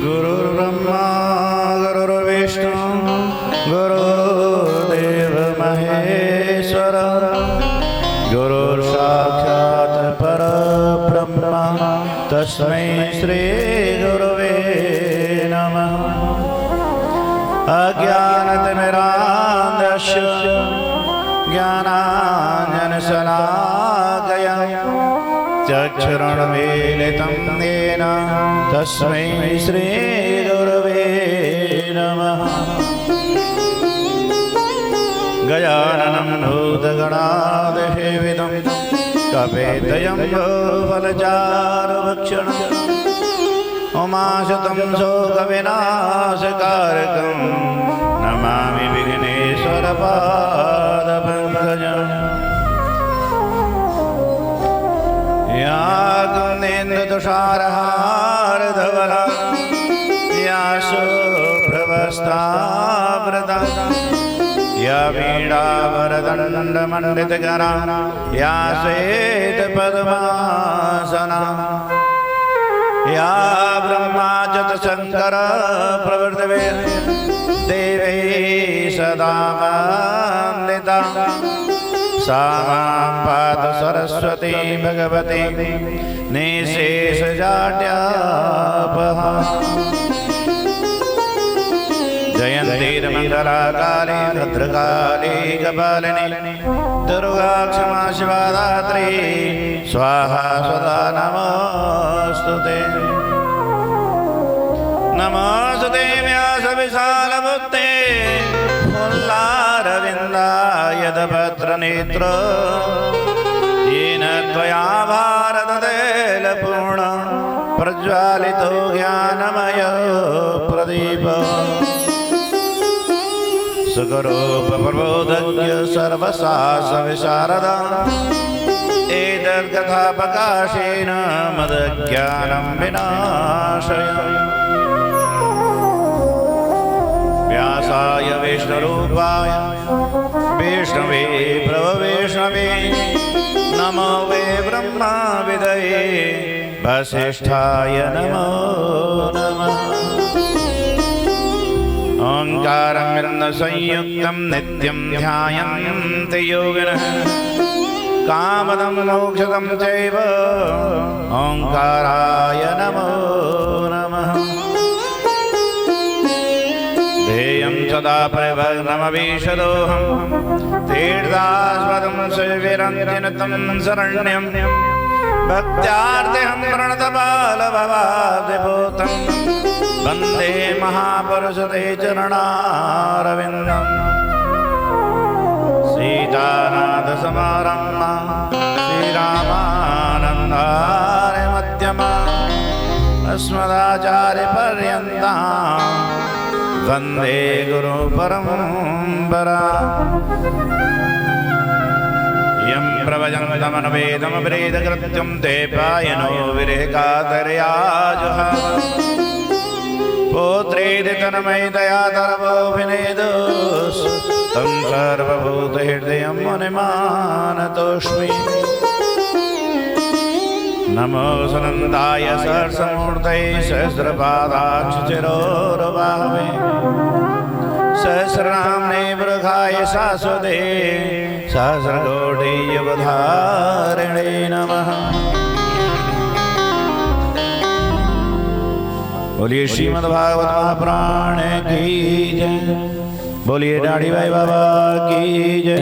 गुरुर्ब्रह्मा गुरुर्विष्णु गुरुर्देव महेश्वर गुरुर्साक्षात् परब्रह्म तस्मै श्री गुरवे नमः। अज्ञानतिमिरान्धस्य ज्ञानाञ्जनशलाकया चक्षुरुन्मीलितं येन तस्मै श्री गुरवे नमः। गजाननं भूतगणाधिसेवितं कपितजम्बो फलचारुभक्षणं उमाशतं शोकविनाशकारकं नमामि विघ्नेश्वरपादपङ्कजम्। या कुन्देन्दुतुषारहारधवला या शुभ्रवस्त्रावृता या वीणावरदण्डमण्डितकरा या श्वेतपद्मासना या ब्रह्माच्युतशङ्कर प्रवृत्तिवे देवी सदा वन्दिता सा मां पातु सरस्वती भगवती निःशेषजाड्यापहा। जयन्तीर्मङ्गलाकाली भद्रकाली कपालिनी दुर्गा क्षमा शिवा दात्री स्वाहा स्वदा नमोऽस्तुते। नमोऽस्तुते व्यासविशालबुद्धे फुल्लारविन्दायतपत्रनेत्र येन त्वया भारततैलपूर्ण प्रज्वालितो ज्ञानमय प्रदीप। सुखरूपप्रबोधज्ञ सर्वशास्त्रविशारदा एतद्कथाप्रकाशेन मदज्ञानं विनाशय। व्यासाय विष्णुरूपाय विष्णवे प्रभवैष्णवे नमो वे ब्रह्माविदये वसिष्ठाय नमो नमः। ओंकारं संयुक्तं नित्यं ध्यायन्ति योगिनः कामदं मोक्षदं चैव ओंकाराय नमो नमः। ध्येयं सदा परिभग्नमवीशदोहं तीर्थास्पदं शिविरन्तिनतं शरण्यं भक्त्यार्तिहं प्रणतबालभवाब्धिभूतं वन्दे महापुरुषते चरणारविन्दम्। सीतानाथसमारम्भा श्रीरामानन्दारमध्यमा अस्मदाचार्यपर्यन्ता वन्दे गुरुपरम्परा। यं प्रवचन्तमनुवेदमवेदकृत्यं ते पायनो विरेकातर्याजुः पुत्रेति तन्मयतया तरवोऽभिनेदुस् तं सर्वभूतहृदयं मुनिमानतोऽस्मि। नमो सुनन्दाय सहस्रमूर्तये सहस्रपादाक्षिशिरोरुबाहवे सहस्रनाम्ने वृखाय शाश्वते सहस्रकोटियुगधारिणे नमः। बोलिए श्रीमद्भागवत महापुराण की जय। बोलिए दाढ़ी भाई बाबा की जय।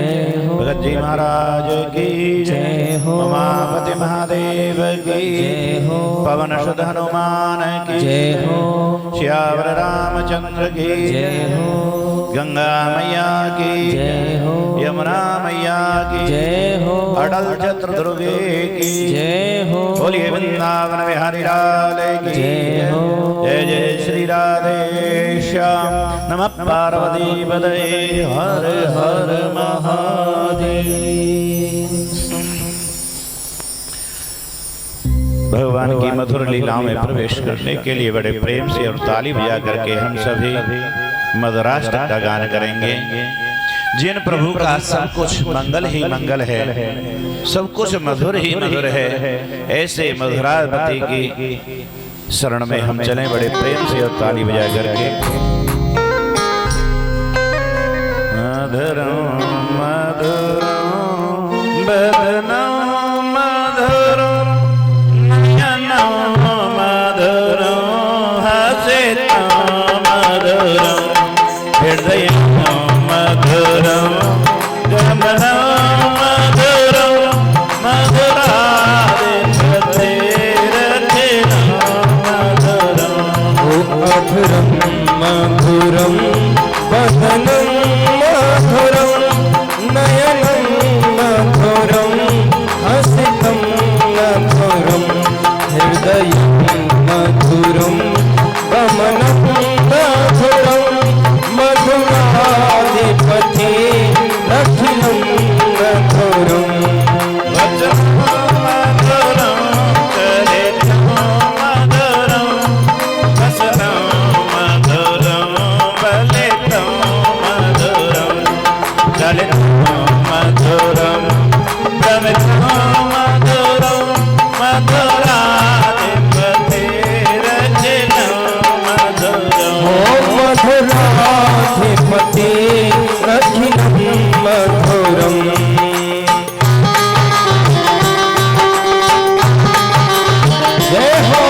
भगत जी महाराज की जय। उमापति महादेव की जय। पवन सुत हनुमान की जय। श्यावर रामचंद्र की जय। गंगा मैया की जय। यमुना मैया की जय। अटल चतुर्दुर्गे की जय। बोलिए वृंदावन बिहारी लाल की जय। जय जय श्री राधे श्याम। नमः पार्वती पतये हर हर महादेव। भगवान की मधुर लीलाओं में प्रवेश करने के लिए बड़े प्रेम से और ताली बजा करके हम सभी मधुराष्टक का गान करेंगे। जिन प्रभु का सब कुछ मंगल ही मंगल है, सब कुछ मधुर ही मधुर है, ऐसे मधुरावती की शरण में हम चलें बड़े प्रेम से और ताली बजा करके। मधुरम मधुरम बदनम मधुरम नयनम मधुरम हसितम मधुरम हृदयम मधुरम गमनम मधुरम मधुरम मधुरम वदनं मधुरम नयनं मधुरम हसितं मधुरम हृदयं मधुरम गमनं मधुरम मधुराधिपति अखिलं मधुरम मधुराधिपति अखिलं मधुरम। जय हो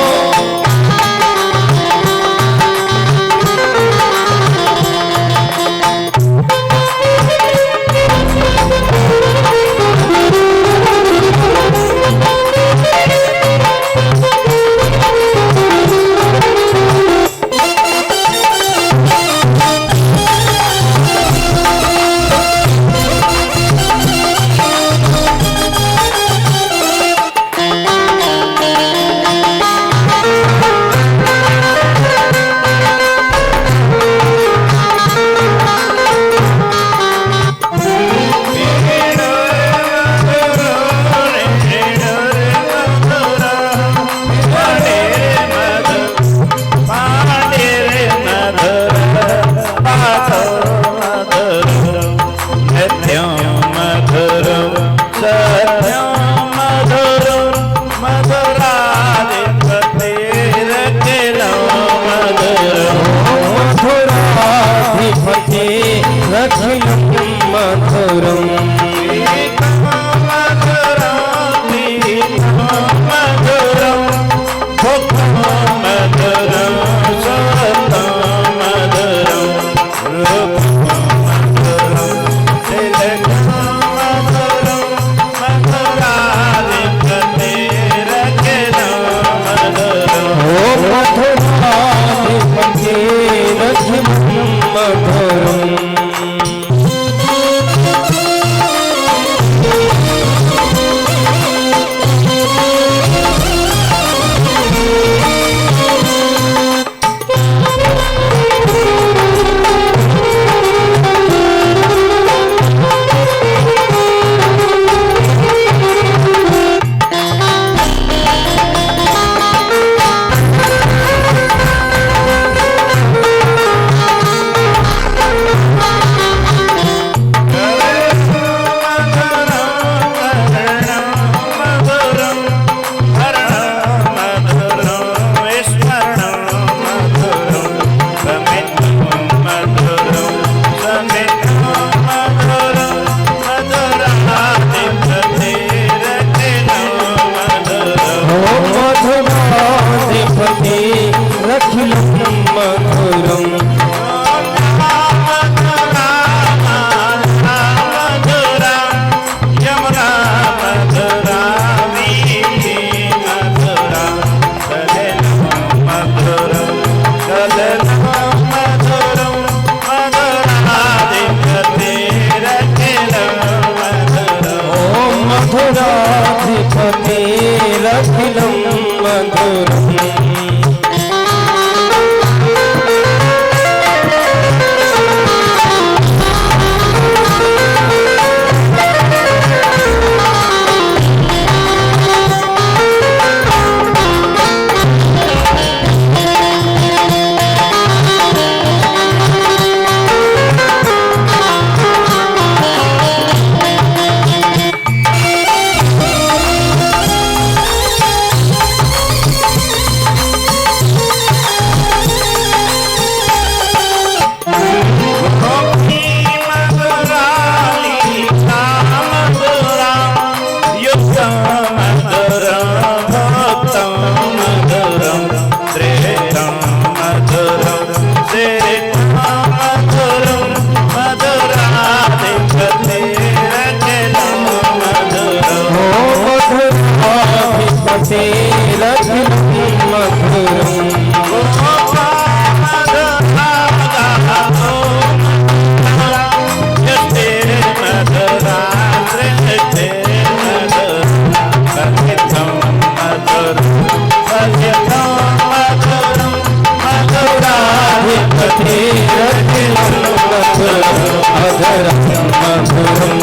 मधुरम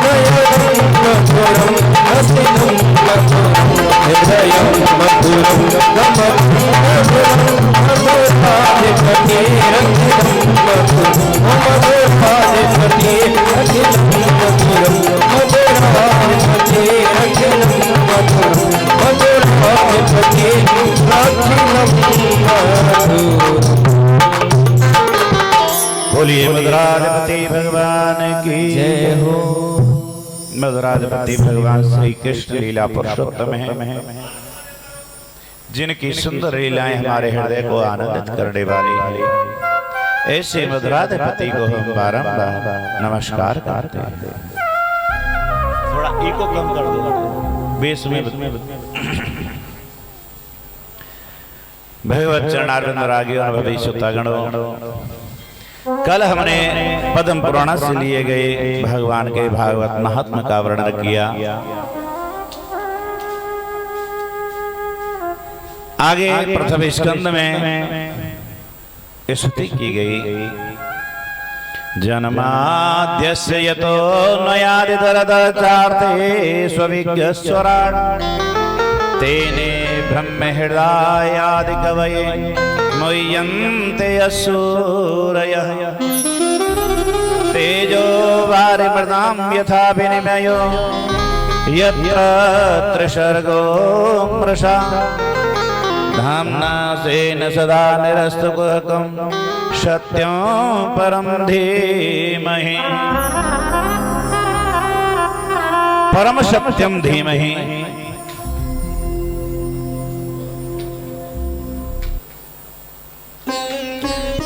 नयनम मधुरम हसितम मधुरम हृदयम मधुरम मधुराधिपति रक्षितम मधुरम मधुराधिपति रक्षितम मधुरम मधुराधिपति रक्षितम मधुरम मधुराधिपति रक्षितम मधुरम। बोलिए मधुराधिपति भगवान की जय हो। मधुराधिपति भगवान श्री कृष्ण लीला पुरुषोत्तम है, जिनकी सुंदर लीलाएं हमारे हृदय को आनंदित करने वाली है। ऐसे मधुराधिपति को हम बारंबार नमस्कार करते हैं। थोड़ा इको कम कर दो बेस में। भगवत चरणारविंद रागियों और भविष्यतागणों, कल हमने पद्म पुराण से लिए गए भगवान के भागवत महात्म्य का वर्णन किया। आगे प्रथम स्कंद में स्तुति की गई। जन्माद्यस्य यतो नयादितरदचार्थे स्वविज्ञस्वराट् तेने ब्रह्म हृदयादि कवये मुह्यन्ते असूरयः तेजो वारिमृतां यथा विनिमयो यत्र सर्गो मृषा धाम्ना स्वेन सदा निरस्तकुहकं सत्यं परं धीमहि परम सत्यं धीमहि।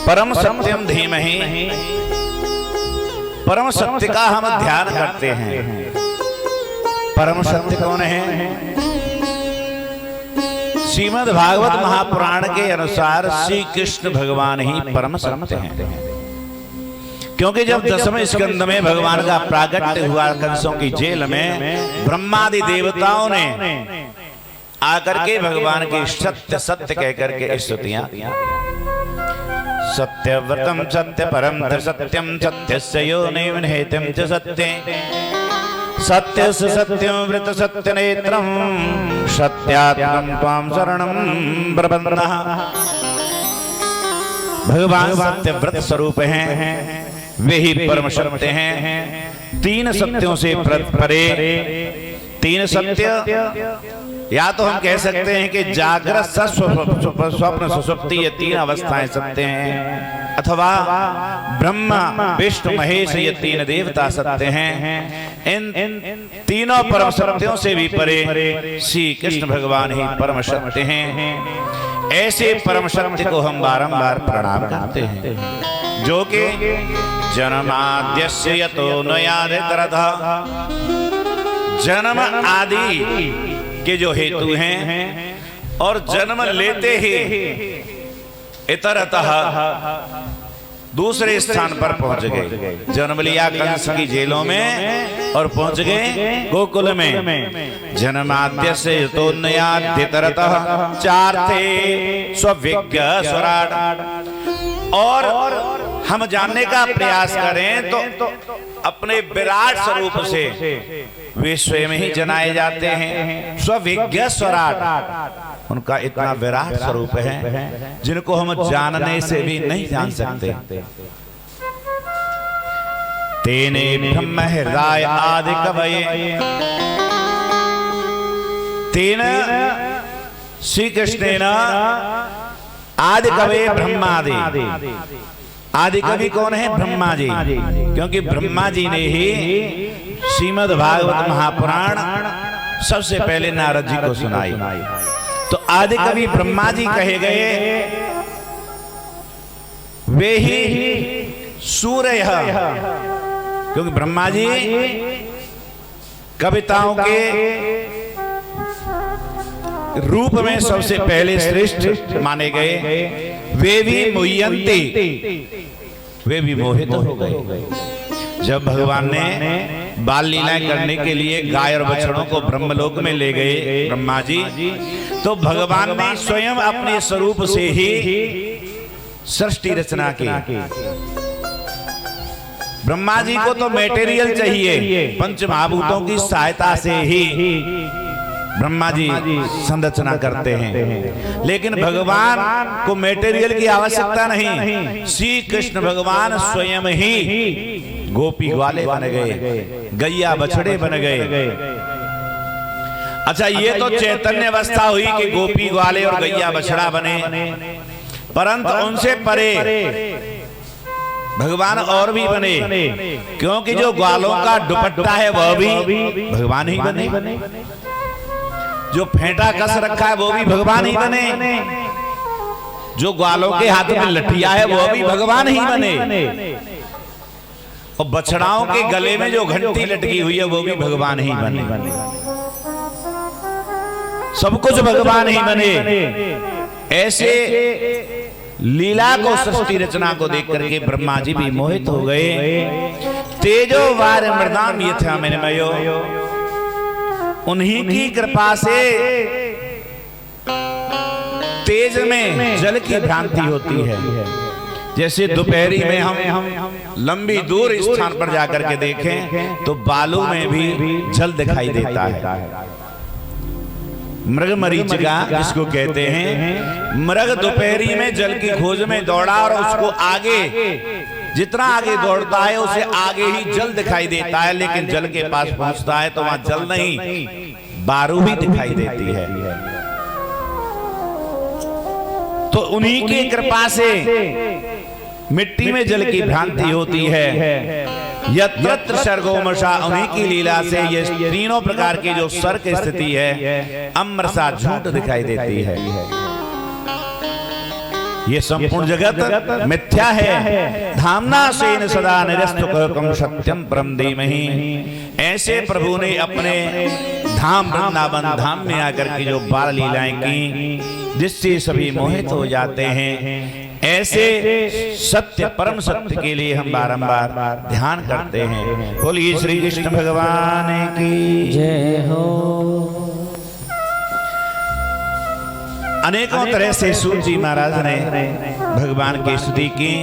परम सत्यम धीमहि, परम सत्य का हम ध्यान करते हैं। परम सत्य कौन है? श्रीमद् भागवत महापुराण के अनुसार श्री कृष्ण भगवान ही परम सत्य हैं। क्योंकि जब दसवें स्कंद में भगवान का प्रागट्य हुआ कंसों की जेल में, ब्रह्मादि देवताओं ने आकर के भगवान की सत्य सत्य कहकर के स्तुतियां सत्यव्रतम सत्य परम सत्यम सत्यस्य योनिं निहितं च सत्ये सत्यस्य सत्यं व्रत सत्य नेत्रं सत्यात्मं त्वां शरणं प्रपन्नः। भगवान सत्यव्रत स्वरूप हैं, वे ही परम सत्य हैं। तीन सत्यों से परे तीन सत्य, या तो हम कह सकते हैं कि जागृत स्वप्न सुषुप्ति ये तीन अवस्थाएं सत्य हैं, अथवा ब्रह्मा विष्णु महेश ये तीन देवता सत्य हैं। इन तीनों परम सत्यों से भी परे श्री कृष्ण भगवान ही परम सत्य हैं। ऐसे परम सत्य को हम बारंबार प्रणाम करते हैं, जो कि जन्माद्यस्य यतो नयादितरतः, जन्म आदि के जो हेतु हैं और जन्म लेते ही इतरतः दूसरे स्थान पर पहुंच गए। जन्म लिया कंस की जेलों में और पहुंच गए गोकुल में। जन्माद्यस्य यतो नयादितरतः चार्थे स्वविज्ञ स्वराट। और हम जानने का प्रयास करें तो अपने विराट स्वरूप से वे स्वयं ही जनाए जाते हैं। स्वविज्ञ स्वराट, उनका इतना विराट स्वरूप है जिनको हम जानने से भी नहीं जान सकते। तेने ब्रह्म हृदय आदि कवये, तेन श्री कृष्णेन आदि कवये ब्रह्मादि। आदि कवि कौन है? ब्रह्मा जी, क्योंकि ब्रह्मा जी ने ही श्रीमद् भागवत महापुराण सबसे पहले नारद जी को सुनाई। तो आदि कवि ब्रह्मा जी कहे गए, वे ही सूर्य, क्योंकि ब्रह्मा जी कविताओं के रूप में सबसे पहले श्रेष्ठ माने गए। वे भी मुह्यन्ते, वे भी मोहित हो गए। जब भगवान ने बाल लीलाएं करने के लिए गाय और बछड़ों को ब्रह्मलोक में ले गए ब्रह्मा जी, तो भगवान ने स्वयं अपने स्वरूप से ही सृष्टि रचना की। ब्रह्मा जी को तो मटेरियल चाहिए, पंच महाभूतों की सहायता से ही ब्रह्मा जी संरचना करते हैं, लेकिन भगवान को मटेरियल की आवश्यकता नहीं। श्री कृष्ण भगवान स्वयं ही गोपी ग्वाले बन गए, गैया बछड़े बन गए। अच्छा, ये तो चैतन्य अवस्था हुई कि गोपी ग्वाले और गैया बछड़ा बने, परंतु उनसे परे भगवान और भी बने, क्योंकि जो ग्वालों का दुपट्टा है वह भी भगवान ही बने, जो फेंटा कस रखा है वो भी भगवान ही बने, जो ग्वालों के हाथ में लठिया है वो भी भगवान ही बने, और बछड़ाओं के गले में जो घंटी लटकी हुई है वो भी भगवान ही बने। सब कुछ भगवान ही बने। ऐसे लीला को, सृष्टि रचना को देख करके ब्रह्मा जी भी मोहित हो गए। तेजो वार मृदाम यथा मयो, उन्हीं की कृपा से तेज में जल की भ्रांति होती है। जैसे दोपहरी में हम लंबी दूर स्थान पर जाकर के देखें तो बालू में भी जल दिखाई देता है। मृग मरीचिका जिसको कहते हैं, मृग दोपहरी में जल की खोज में दौड़ा और उसको आगे, जितना आगे दौड़ता है उसे आगे ही जल दिखाई देता है, लेकिन जल के पास पहुंचता है तो वहां जल नहीं, बारू भी दिखाई देती है। तो उन्हीं की कृपा से मिट्टी में जल की भ्रांति होती है। यत्र सर्गोमशा, उन्हीं की लीला से ये तीनों प्रकार की जो सर्ग स्थिति है अमृषा झूठ दिखाई देती है। ये संपूर्ण जगत मिथ्या है। धामना सेन सदा निरस्तुकम सत्यम परम धीमहि। ऐसे प्रभु ने अपने धाम वृंदावन धाम में आकर के जो बाल लीलाएं की, जिससे सभी मोहित हो जाते हैं, ऐसे सत्य परम सत्य के लिए हम बारंबार ध्यान करते हैं। बोलिए श्री कृष्ण भगवान की जय हो। अनेकों तरह से सूत जी महाराज ने भगवान की स्तुति की।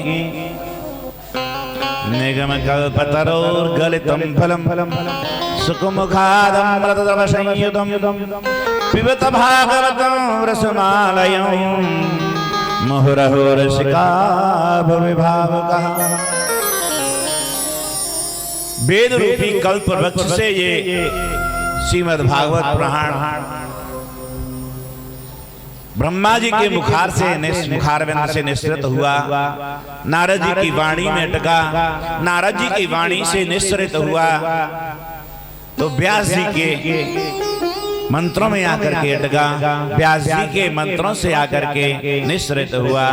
निगम कल्पतरोर गलितम फलम सुकुमुखादमृतद्रव संयुतम पिबत भागवतं रसमालयं मुहुरहो रसिका भविभावुकः। वेद रूपी कल्प वृक्ष से ये श्रीमद् भागवत पुराण ब्रह्मा जी के मुखारविंद से निसृत हुआ, नारद जी की वाणी में अटका, नारद जी की वाणी से निसृत हुआ तो व्यास जी के मंत्रों में आकर के अटका, व्यास जी के मंत्रों से आकर के निसृत हुआ,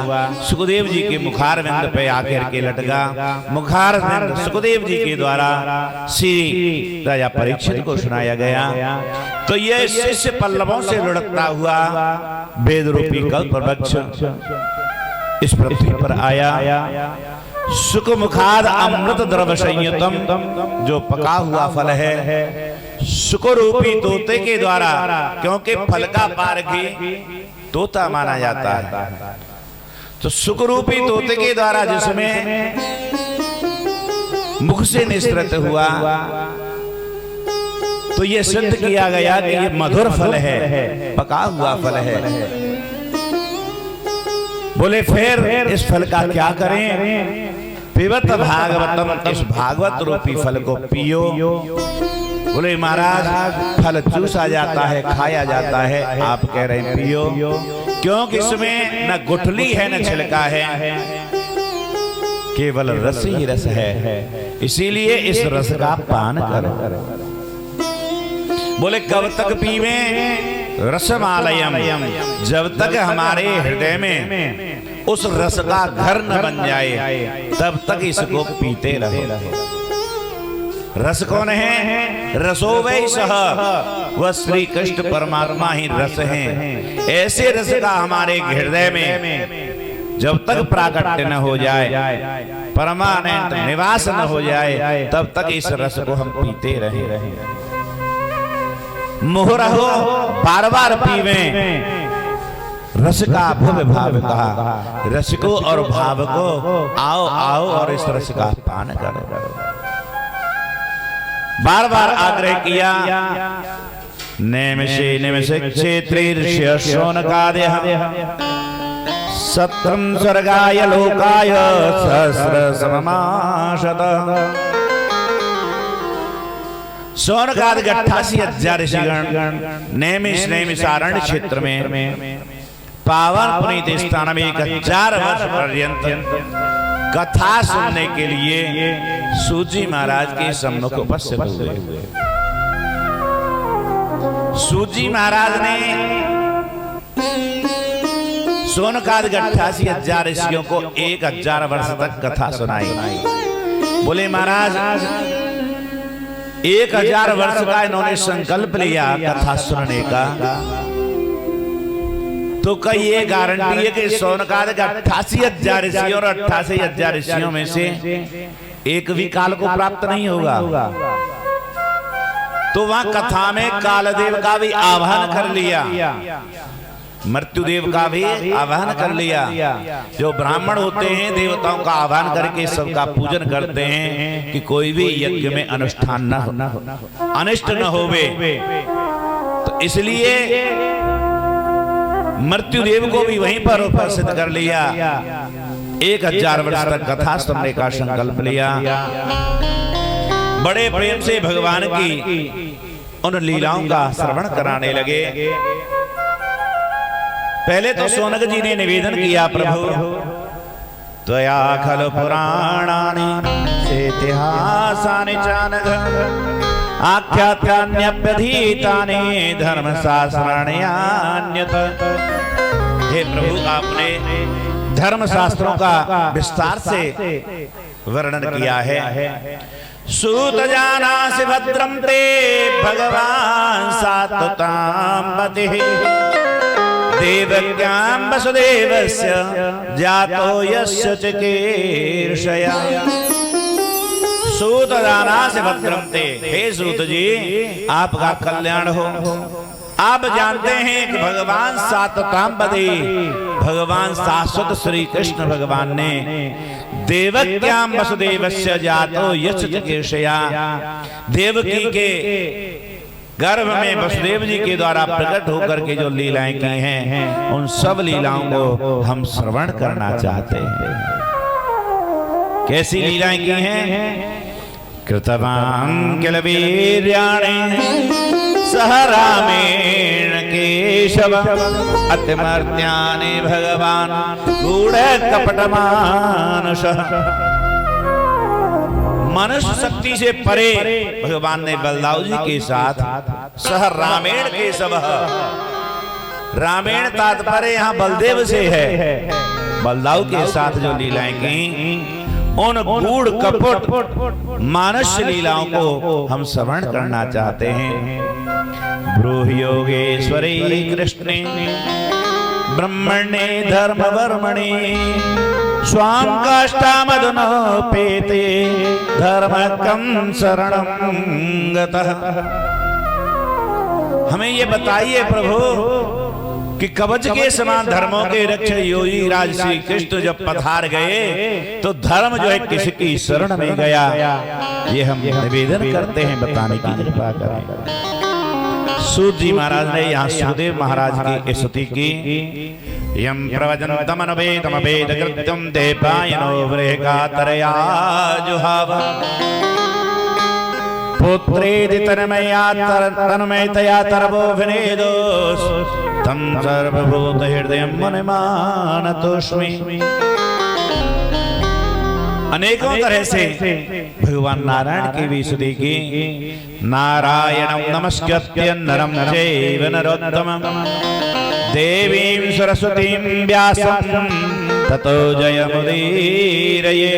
सुखदेव जी के मुखारविंद पे आकर के लटका। मुखारविंद सुखदेव जी के द्वारा श्री राजा परीक्षित को सुनाया गया। तो यह शिष्य पल्लवों से लुढ़कता हुआ वेद रूपी कल्प वृक्ष इस पृथ्वी पर आया। सुख मुखाद अमृत द्रव संयुतम, जो पका हुआ फल है सुख रूपी तोते के द्वारा, क्योंकि फल का पारखी तोता माना जाता है, तो सुख रूपी तोते के द्वारा जिसमें मुख से निसृत हुआ, तो ये सिद्ध किया गया कि ये मधुर फल है, पका हुआ फल है। बोले फिर इस फल का क्या करें? पिबत भागवतम, इस भागवत रूपी फल को पियो। बोले महाराज फल चूसा जाता है, खाया जाता है, आप कह रहे हैं पियो, क्योंकि इसमें न गुठली है न छिलका है, केवल रस ही रस है, इसीलिए इस रस का पान करो। बोले कब तक पीवे? रसमालयम, जब तक हमारे हृदय में उस रस का घर न बन जाए तब तक इसको पीते रहो। रस कौन है? रसो वै सह, वह श्री कृष्ण परमात्मा ही रस हैं। ऐसे रस का हमारे हृदय में जब तक प्राकट्य न हो जाए, परमानेंट निवास न हो जाए, तब तक इस रस को हम पीते रहे। मुहुरहो, बार बार पीवें, रस का भव्य भाव कहा, रसिको और भाव को आओ आओ और इस रस का पान करो। बार बार आग्रह किया। नेमिषे निमिषे क्षेत्रीर्ष्य शौनकादयः सत्रं स्वर्गाय लोकाय सहस्र सममाशतः। शौनकादि 88,000 ऋषिगण नैमिषारण्य क्षेत्र में पावन पुनीत स्थान में 1000 वर्ष पर्यंत कथा सुनने के लिए सूजी महाराज के सम्मुख उपस्थित हुए। सूजी महाराज ने शौनकादि 88,000 ऋषियों को 1000 वर्ष तक कथा सुनाई। बोले महाराज 1000 वर्ष का इन्होंने संकल्प लिया कथा सुनने का, तो कई ये गारंटी है कि शौनकादि 88,000 ऋषियों और 88,000 ऋषियों में से एक भी काल को प्राप्त नहीं होगा। तो वहां कथा में कालदेव का भी आह्वान कर लिया, मृत्युदेव का भी आह्वान कर लिया। जो ब्राह्मण होते हैं देवताओं का आह्वान करके सबका पूजन करते हैं कि कोई भी यज्ञ में अनुष्ठान न हो, अनिष्ट न होवे। तो इसलिए मृत्युदेव को भी वहीं पर उपस्थित कर लिया। 1000 वर्ष तक कथा सुनने का संकल्प लिया। बड़े प्रेम से भगवान की उन लीलाओं का श्रवण कराने लगे। पहले तो शौनक जी ने निवेदन किया, प्रभु त्वया खलु पुराणानि इतिहासानि चानघ आख्यात्यान्यप्यधीतानि धर्मशास्त्राण्यन्यत। हे प्रभु आपने धर्मशास्त्रों का विस्तार से वर्णन किया है। सूत जानासि भद्रं ते भगवान् सात्वतां पतिः देवक्यां वसुदेवस्य जातो यस्य चिकीर्षया। सूत जानासि भद्रं ते, हे सूत जी आपका कल्याण हो। आप जानते हैं कि भगवान सात्वतांपति भगवान शाश्वत श्री कृष्ण भगवान ने देवक्यां वसुदेवस्य जातो यस्य चिकीर्षया, देवकी के गर्भ में वसुदेव जी के द्वारा प्रकट होकर के जो लीलाएं की हैं उन सब लीलाओं को हम श्रवण करना चाहते हैं। कैसी लीलाएं की हैं? कृतवान् किल वीर्याणि सह रामेण केशव अतिमर्त्यानि भगवान् गूढ़ कपटमानुषः। मनुष्य शक्ति से परे भगवान ने बलदाऊ जी के साथ सह रामेण केशव, रामेण तात्पर्य यहाँ बलदेव से है, बलदाऊ के साथ जो लीलाएं की उन गूढ़ कपट मानुष्य लीलाओं को हम श्रवण करना चाहते हैं। ब्रूहि योगेश्वरी कृष्णे ब्रह्मणे धर्म वर्मणे स्वां काष्ठामधुनोपेते धर्मकं शरणं गतः। हमें ये बताइए प्रभु कि कवच के समान धर्मों के रक्षक योगी राज श्री कृष्ण जब पधार गए तो धर्म जो है किसकी शरण में गया, ये हम निवेदन करते हैं, बताने की कृपा करें। सूत जी महाराज ने यहाँ सुखदेव महाराज की स्तुति की। यम प्रवचनतमनवेदमवेद कृत्यं देवायनो वृहकातरया जुहाव पुत्रेदि तन्मयतया तरवोऽभिनेदोस् तं सर्वभूत हृदयं मुनिमानतोऽस्मि। अनेकों तरह से भगवान नारायण की भी स्तुति की। नारायणं नमस्कृत्य नरं चैव नरोत्तमं देवीं सरस्वतीं व्यासं ततो जयमुदीरये।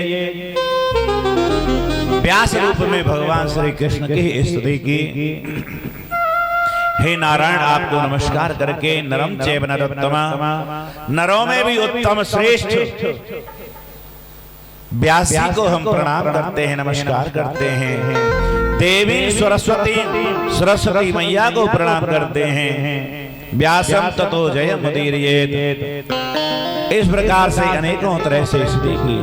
व्यास रूप में भगवान श्री कृष्ण की स्तुति की। हे नारायण आपको नमस्कार करके नरम चैव नरोत्तमा, नरों में भी उत्तम श्रेष्ठ व्यास जी को हम प्रणाम करते हैं, नमस्कार करते हैं। देवी सरस्वती मैया को प्रणाम करते हैं। व्यासम ततो जयमुदीरयेत्। इस प्रकार से अनेकों तरह से स्तुति की।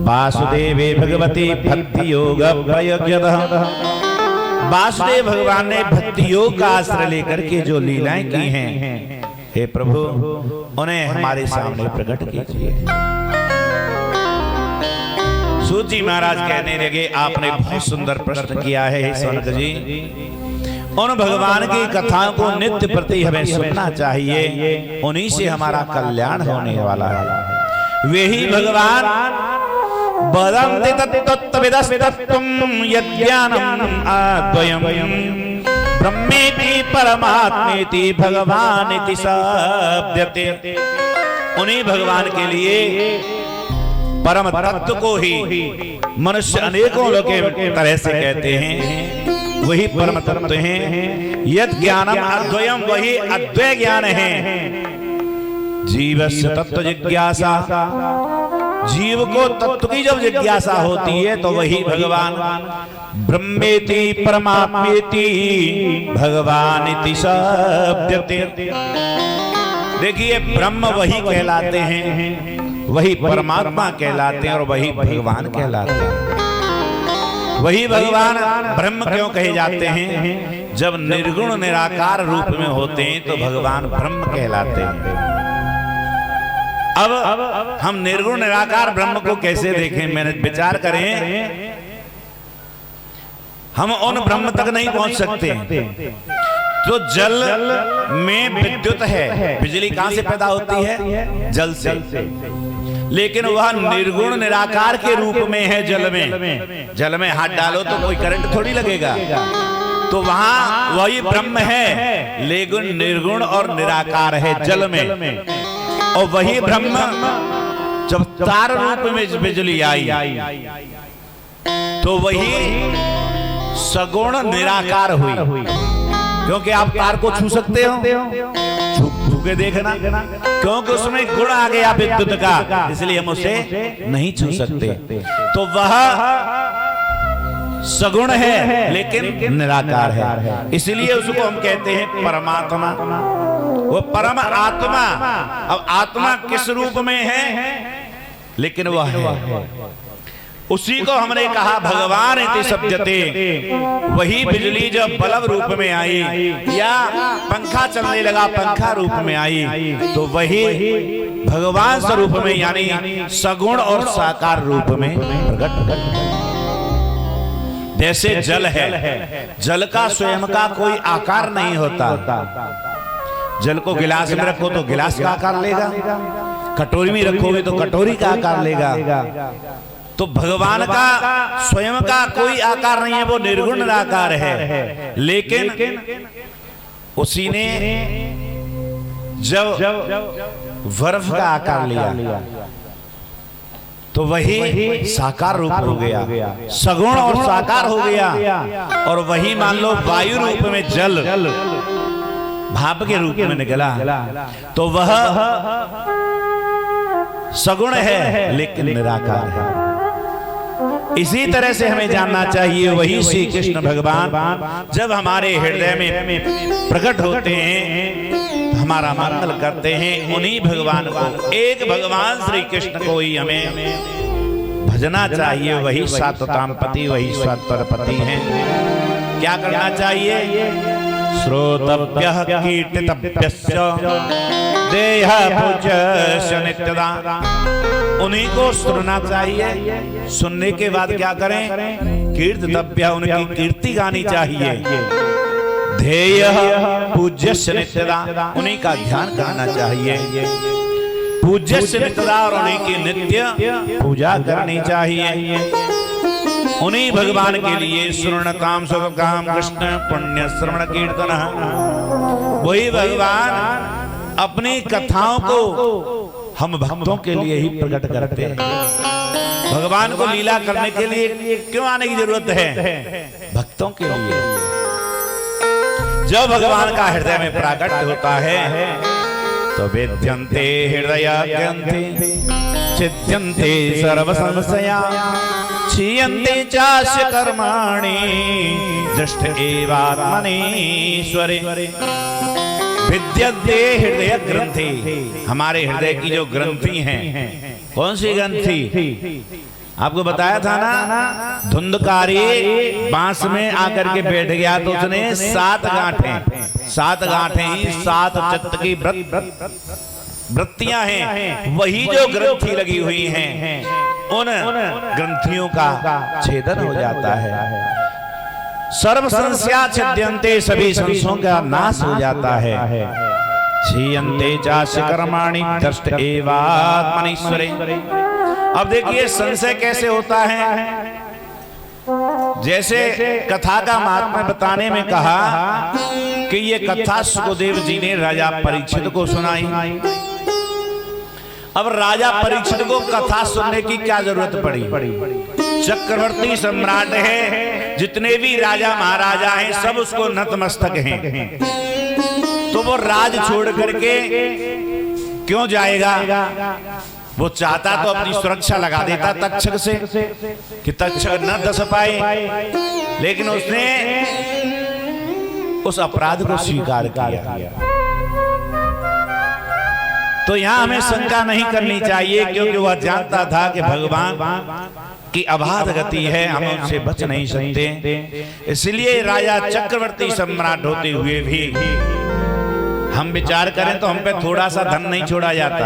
वासुदेवे भगवती भक्ति योग प्रयोज्यतः। वासुदेव भगवान ने भक्ति योग का आश्रय लेकर के जो लीलाएं की हैं, हे प्रभु उन्हें हमारे सामने प्रकट कीजिए। सूत जी महाराज कहने लगे, आपने बहुत सुंदर प्रश्न किया है हे सौनक जी। उन भगवान की कथाओं को नित्य प्रति हमें सुनना चाहिए, उन्हीं से हमारा कल्याण होने वाला है। वे ही भगवान वदन्ति तत्त्वविदस्तत्त्वं यज्ञानम् अद्वयम् ब्रह्मेति परमात्मेति भगवानिति शब्दते। उन्हीं भगवान के लिए परम तत्व को ही मनुष्य अनेकों लोग के तरह से कहते हैं, वही परम तत्व है। यद ज्ञानम अद्वयम, वही अद्वय ज्ञान है। जीवस्य तत्व जिज्ञासा, जीव को तत्व की जब जिज्ञासा होती है तो वही भगवान ब्रह्मेति परमात्मेति भगवानिति शब्दते। देखिए ब्रह्म वही कहलाते हैं, वही परमात्मा कहलाते हैं और वही भगवान कहलाते हैं। वही भगवान ब्रह्म क्यों कहे जाते हैं? जब निर्गुण निराकार रूप में होते हैं तो भगवान ब्रह्म कहलाते हैं। अब हम निर्गुण निराकार ब्रह्म को कैसे देखें? मैंने विचार करें, हम उन ब्रह्म तक नहीं पहुंच सकते। तो जल में विद्युत है, बिजली कहां से पैदा होती है? जल से। लेकिन वह निर्गुण निराकार के रूप में है जल में। जल में हाथ डालो तो कोई करंट थोड़ी लगेगा। तो वहां वही ब्रह्म है, लेकिन निर्गुण और निराकार है जल में। और वही ब्रह्म जब तार रूप में बिजली आई तो वही सगुण निराकार हुई। क्योंकि आप तार को छू सकते हो, छू के देखना, क्योंकि उसमें गुण आ गया विद्युत का, इसलिए हम उसे नहीं छू सकते। तो वह सगुण है लेकिन निराकार है, इसलिए उसको हम कहते हैं परमात्मा। वो परम आत्मा। अब आत्मा किस रूप में है? लेकिन वह है, उसी को हमने कहा भगवान इति शब्दते। वही बिजली जब बल्ब रूप में आई या पंखा चलने लगा पंखा रूप में आई, तो वही भगवान स्वरूप में यानी सगुण और साकार रूप में प्रकट। जैसे जल है, जल का स्वयं का कोई आकार नहीं होता। जल को गिलास में रखो तो गिलास का आकार लेगा, कटोरी में रखोगे तो कटोरी का आकार लेगा। तो भगवान का स्वयं का कोई आकार नहीं है, वो निर्गुण निराकार है। लेकिन उसी ने जब बर्फ का आकार लिया तो वही साकार रूप हो गया, सगुण और साकार हो गया। और वही मान लो वायु रूप में जल भाप के रूप में निकला, तो वह सगुण है लेकिन निराकार है। इसी तरह से हमें जानना चाहिए, वही श्री कृष्ण भगवान जब हमारे हृदय में प्रकट होते हैं, हमारा मंगल करते हैं। उन्हीं भगवान को, एक भगवान श्री कृष्ण को ही हमें भजना चाहिए। वही सात्वताम पति, वही सत्परपति हैं। क्या करना चाहिए? श्रोतव्यः कीर्तितव्यश्च देह पूज्यस्य नित्यदा। उन्हीं को सुनना चाहिए। सुनने के बाद क्या करें? कीर्तितव्य, उनकी कीर्ति गानी चाहिए। ध्येय पूज्यस्य नित्यदा, उन्हीं का ध्यान करना चाहिए। पूज्यस्य नित्यदा, और उन्हीं की नित्य पूजा करनी चाहिए। उन्हीं भगवान के लिए सुन काम सुख काम कृष्ण पुण्य श्रवण कीर्तन। वही भगवान अपनी कथाओं को हम भक्तों के लिए ही प्रकट करते हैं। भगवान को लीला करने के लिए क्यों आने की जरूरत है? भक्तों के लिए। जब भगवान का हृदय में प्राकट्य होता है तो वेद्यन्ते हृदयाद्यन्ते चिद्यन्ते सर्व संशया क्षीयन्ते चास्य कर्माणि दृष्ट एवात्मनीश्वरे। विद्यते हृदय ग्रंथि, हमारे हृदय की जो ग्रंथि हैं, कौन सी ग्रंथि? आपको बताया था ना, धुंधकारी बांस में आकर के बैठ गया तो उसने 7 गांठें ही 7 चित्त की वृत्तियां हैं, वही जो ग्रंथि लगी हुई हैं, उन ग्रंथियों का छेदन हो जाता है। सर्व संशया छिद्यन्ते, सभी संशयों का नाश हो जाता है। क्षीयन्ते चास्य कर्माणि दृष्ट एवात्मनीश्वरे। अब देखिए संशय कैसे होता है। जैसे कथा का महात्म्य बताने में कहा कि ये कथा सुखदेव जी ने राजा परीक्षित को सुनाई। अब राजा परीक्षित को कथा सुनने की क्या जरूरत पड़ी? चक्रवर्ती सम्राट है, जितने भी राजा महाराजा हैं सब उसको नतमस्तक हैं, तो वो राज छोड़ करके क्यों जाएगा? वो चाहता तो अपनी सुरक्षा लगा देता तक्षक से कि तक्षक न दस पाए, लेकिन उसने उस अपराध को स्वीकार किया। तो यहां हमें शंका नहीं करनी चाहिए, क्योंकि वह जानता था कि भगवान की अबाध गति है, हम उनसे बच नहीं सकते। इसलिए राजा चक्रवर्ती सम्राट होते हुए भी हम विचार करें तो हम पे थोड़ा सा धन नहीं छोड़ा जाता।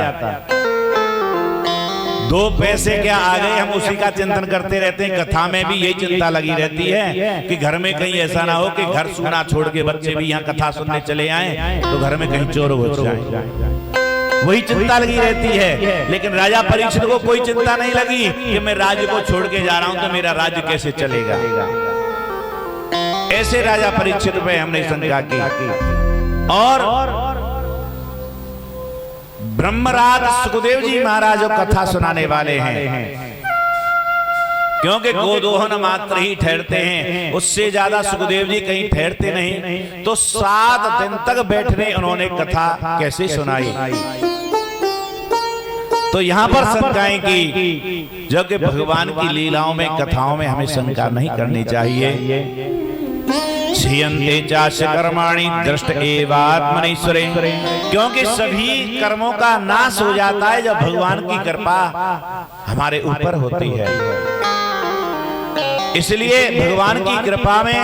2 पैसे क्या आ गए, हम उसी का चिंतन करते रहते हैं। कथा में भी यही चिंता लगी रहती है कि घर में कहीं ऐसा ना हो कि घर सूना छोड़ के बच्चे भी यहाँ कथा सुनने चले आए तो घर में कहीं चोर घुस जाए, वही चिंता लगी रहती है। लेकिन राजा परीक्षित को कोई चिंता नहीं लगी कि मैं राज्य को छोड़ के जा रहा हूं तो मेरा राज्य कैसे चलेगा। ऐसे राजा परीक्षित पे हमने शंका की। और ब्रह्मराज सुखदेव जी महाराज जो कथा सुनाने वाले हैं, क्योंकि गोदोहन मात्र ही ठहरते हैं, उससे ज्यादा सुखदेव जी कहीं ठहरते नहीं, तो 7 दिन तक बैठने उन्होंने कथा कैसे सुनाई। तो यहां पर शंकाएं की, जबकि भगवान की लीलाओं में कथाओं में हमें शंका नहीं करनी चाहिए। क्षीयन्ते चास्य कर्माणि दृष्ट एवात्मनीश्वरे, क्योंकि सभी कर्मों का नाश हो जाता है जब भगवान की कृपा हमारे ऊपर होती है। इसलिए भगवान की कृपा में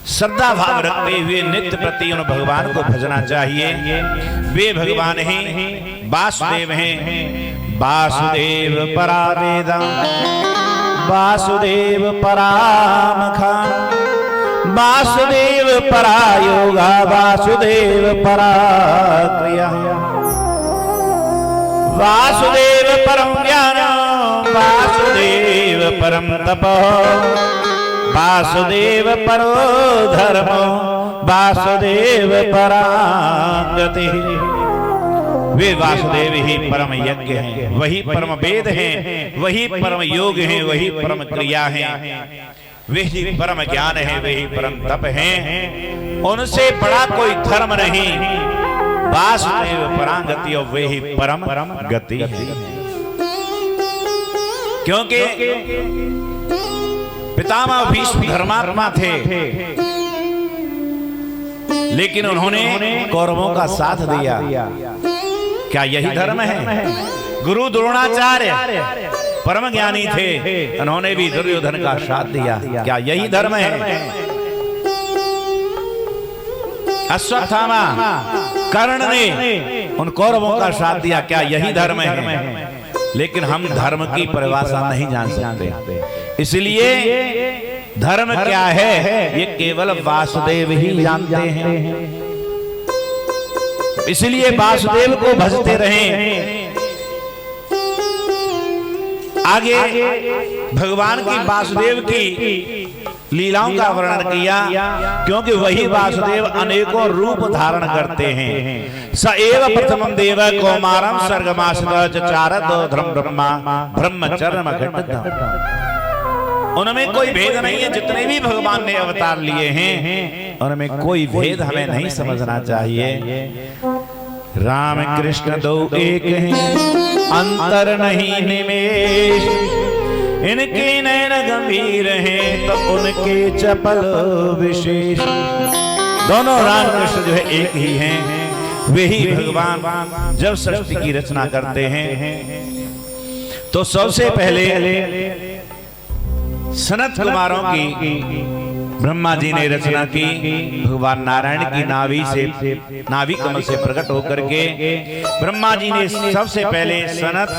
श्रद्धा भाव रखते हुए नित्य प्रति उन भगवान को भजना चाहिए। वे भगवान हैं, वासुदेव हैं। वासुदेव परा वेदा, वासुदेव परामखा, वासुदेव परा योगा, वासुदेव परा क्रिया, वासुदेव परम ज्ञान, वासुदेव परम तप, वासुदेव परो धर्म, वासुदेव परागति। वे वासुदेव ही परम यज्ञ हैं, वही परम वेद हैं, वही परम योग हैं, वही परम क्रिया हैं, वही परम ज्ञान है, वही परम तप हैं। उनसे बड़ा कोई धर्म नहीं। वासुदेव परागति और वही परम गति है। क्योंकि पितामह भीष्म धर्मात्मा थे, लेकिन उन्होंने कौरवों का साथ दिया। क्या यही धर्म है? गुरु द्रोणाचार्य परम ज्ञानी थे, उन्होंने भी दुर्योधन का साथ दिया। क्या यही धर्म है? अश्वत्थामा कर्ण ने उन कौरवों का साथ दिया। क्या यही धर्म है? लेकिन हम धर्म की परिभाषा नहीं जान सकते, इसलिए धर्म क्या है ये केवल वासुदेव ही जानते हैं। इसलिए वासुदेव को भजते रहें। आगे भगवान की वासुदेव की लीलाओं का वर्णन किया, क्योंकि वही वासुदेव अनेकों रूप धारण करते हैं। स एव प्रथमं देव कौमारं सर्गमासत चारद धर्म ब्रह्मा ब्रह्मचर्म घटत। उनमें कोई भेद नहीं है। जितने भी भगवान ने अवतार लिए हैं उनमें कोई भेद हमें नहीं समझना चाहिए। राम कृष्ण दो एक हैं, अंतर नहीं निमेष। इनके नैन गंभीर हैं तो उनके चपल विशेष। दोनों राम कृष्ण जो है एक ही हैं। वे ही भगवान जब सृष्टि की रचना करते हैं तो सबसे पहले सनत कुमारों की ब्रह्मा जी ने रचना की। भगवान नारायण की नाभि कमल से प्रकट होकर के ब्रह्मा जी ने सबसे पहले सनक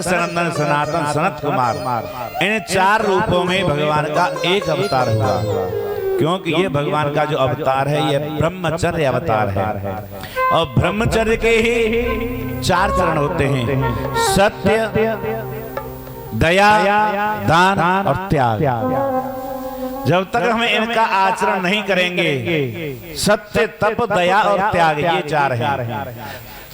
सनंदन सनातन सनत कुमार इन 4 रूपों में भगवान का एक अवतार हुआ। क्योंकि ये भगवान का जो अवतार है ये ब्रह्मचर्य अवतार है और ब्रह्मचर्य के ही 4 चरण होते हैं, सत्य, दया, दान और त्याग। जब तक हम इनका आचरण नहीं करेंगे, सत्य, तप, दया और त्याग, ये 4 हैं।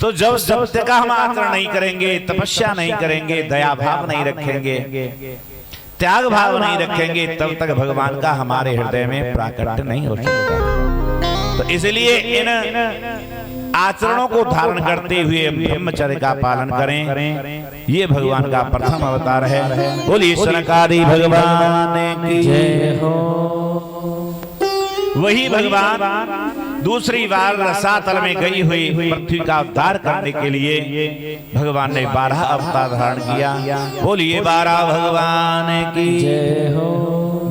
तो जब सत्य का हम आचरण नहीं करेंगे, तपस्या नहीं करेंगे, दया भाव नहीं रखेंगे, त्याग भाव नहीं रखेंगे, तब तक भगवान का हमारे हृदय में प्राकट्य नहीं हो सकता। तो इसलिए इन आचरणों को धारण करते हुए ब्रह्मचर्य का पालन करें। ये भगवान का प्रथम अवतार है। बोलिए सनकादि भगवान की जय हो। वही भगवान दूसरी बार रसातल में गई हुई पृथ्वी का उद्धार करने के लिए भगवान ने 12 अवतार धारण किया। बोलिए 12 भगवान की जय हो।